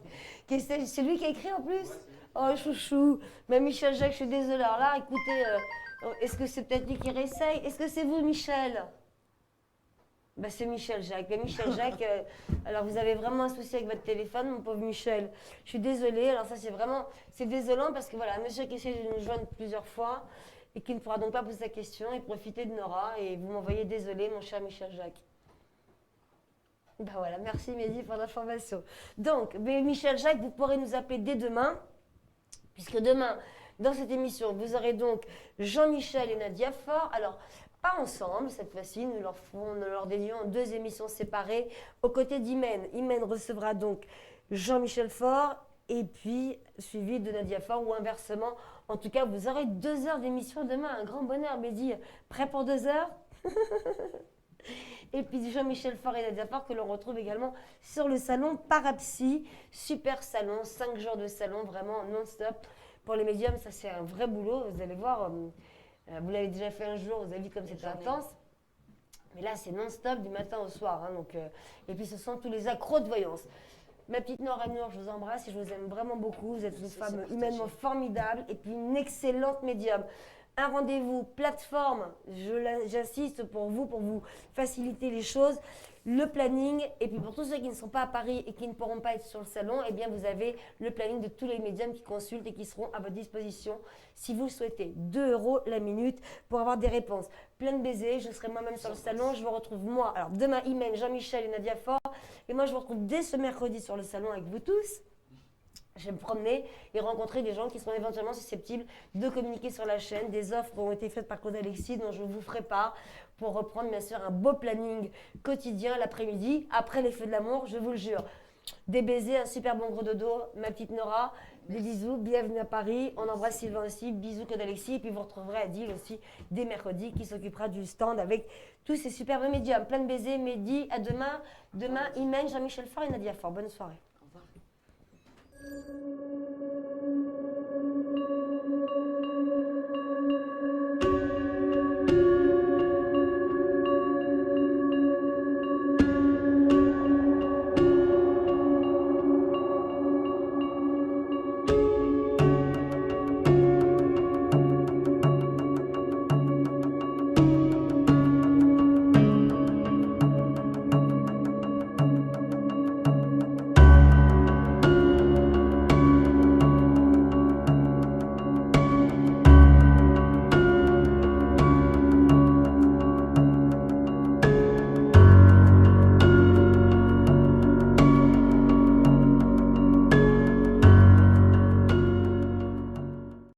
C'est lui qui a écrit en plus? Oh, chouchou. Mais Michel Jacques, je suis désolée. Alors là, écoutez, est-ce que c'est peut-être lui qui réessaye? Est-ce que c'est vous, Michel? Ben, c'est Michel Jacques. Mais Michel Jacques, alors vous avez vraiment un souci avec votre téléphone, mon pauvre Michel. Je suis désolée. Alors ça, c'est désolant parce que voilà, un monsieur qui essaie de nous joindre plusieurs fois et qui ne pourra donc pas poser sa question et profiter de Nora. Et vous m'envoyez désolé, mon cher Michel Jacques. Ben voilà, merci Mehdi pour l'information. Donc, Michel Jacques, vous pourrez nous appeler dès demain, puisque demain, dans cette émission, vous aurez donc Jean-Michel et Nadia Faure. Alors, pas ensemble, cette fois-ci, nous leur dédions 2 émissions séparées aux côtés d'Imen. Imen recevra donc Jean-Michel Faure et puis suivi de Nadia Faure ou inversement. En tout cas, vous aurez 2 heures d'émission demain. Un grand bonheur, Mehdi. Prêt pour 2 heures? Et puis Jean-Michel Faure et Nadia Faure que l'on retrouve également sur le salon Parapsy. Super salon, 5 jours de salon, vraiment non-stop. Pour les médiums, ça c'est un vrai boulot. Vous allez voir, vous l'avez déjà fait un jour, vous avez vu comme c'était intense. Mais là, c'est non-stop du matin au soir. Hein, et puis ce sont tous les accros de voyance. Ma petite Nora Nour, je vous embrasse et je vous aime vraiment beaucoup. Vous êtes une femme humainement formidable et puis une excellente médium. un rendez-vous plateforme, j'insiste pour vous faciliter les choses, le planning, et puis pour tous ceux qui ne sont pas à Paris et qui ne pourront pas être sur le salon, eh bien vous avez le planning de tous les médiums qui consultent et qui seront à votre disposition si vous le souhaitez. 2 € la minute pour avoir des réponses. Plein de baisers, je serai moi-même sur le salon, je vous retrouve moi. Alors demain, Imen, Jean-Michel et Nadia Fort, et moi je vous retrouve dès ce mercredi sur le salon avec vous tous. Je vais me promener et rencontrer des gens qui seront éventuellement susceptibles de communiquer sur la chaîne. Des offres ont été faites par Claude Alexis dont je vous ferai part pour reprendre bien sûr un beau planning quotidien l'après-midi, après les feux de l'amour, je vous le jure. Des baisers, un super bon gros dodo, ma petite Nora, des bisous, bienvenue à Paris. On embrasse Sylvain aussi, bisous Claude Alexis. Et puis vous retrouverez Adil aussi dès mercredi qui s'occupera du stand avec tous ces superbes médiums. Plein de baisers, Mehdi, à demain. Demain, Imen, Jean-Michel Faure et Nadia Fort. Bonne soirée. Au revoir.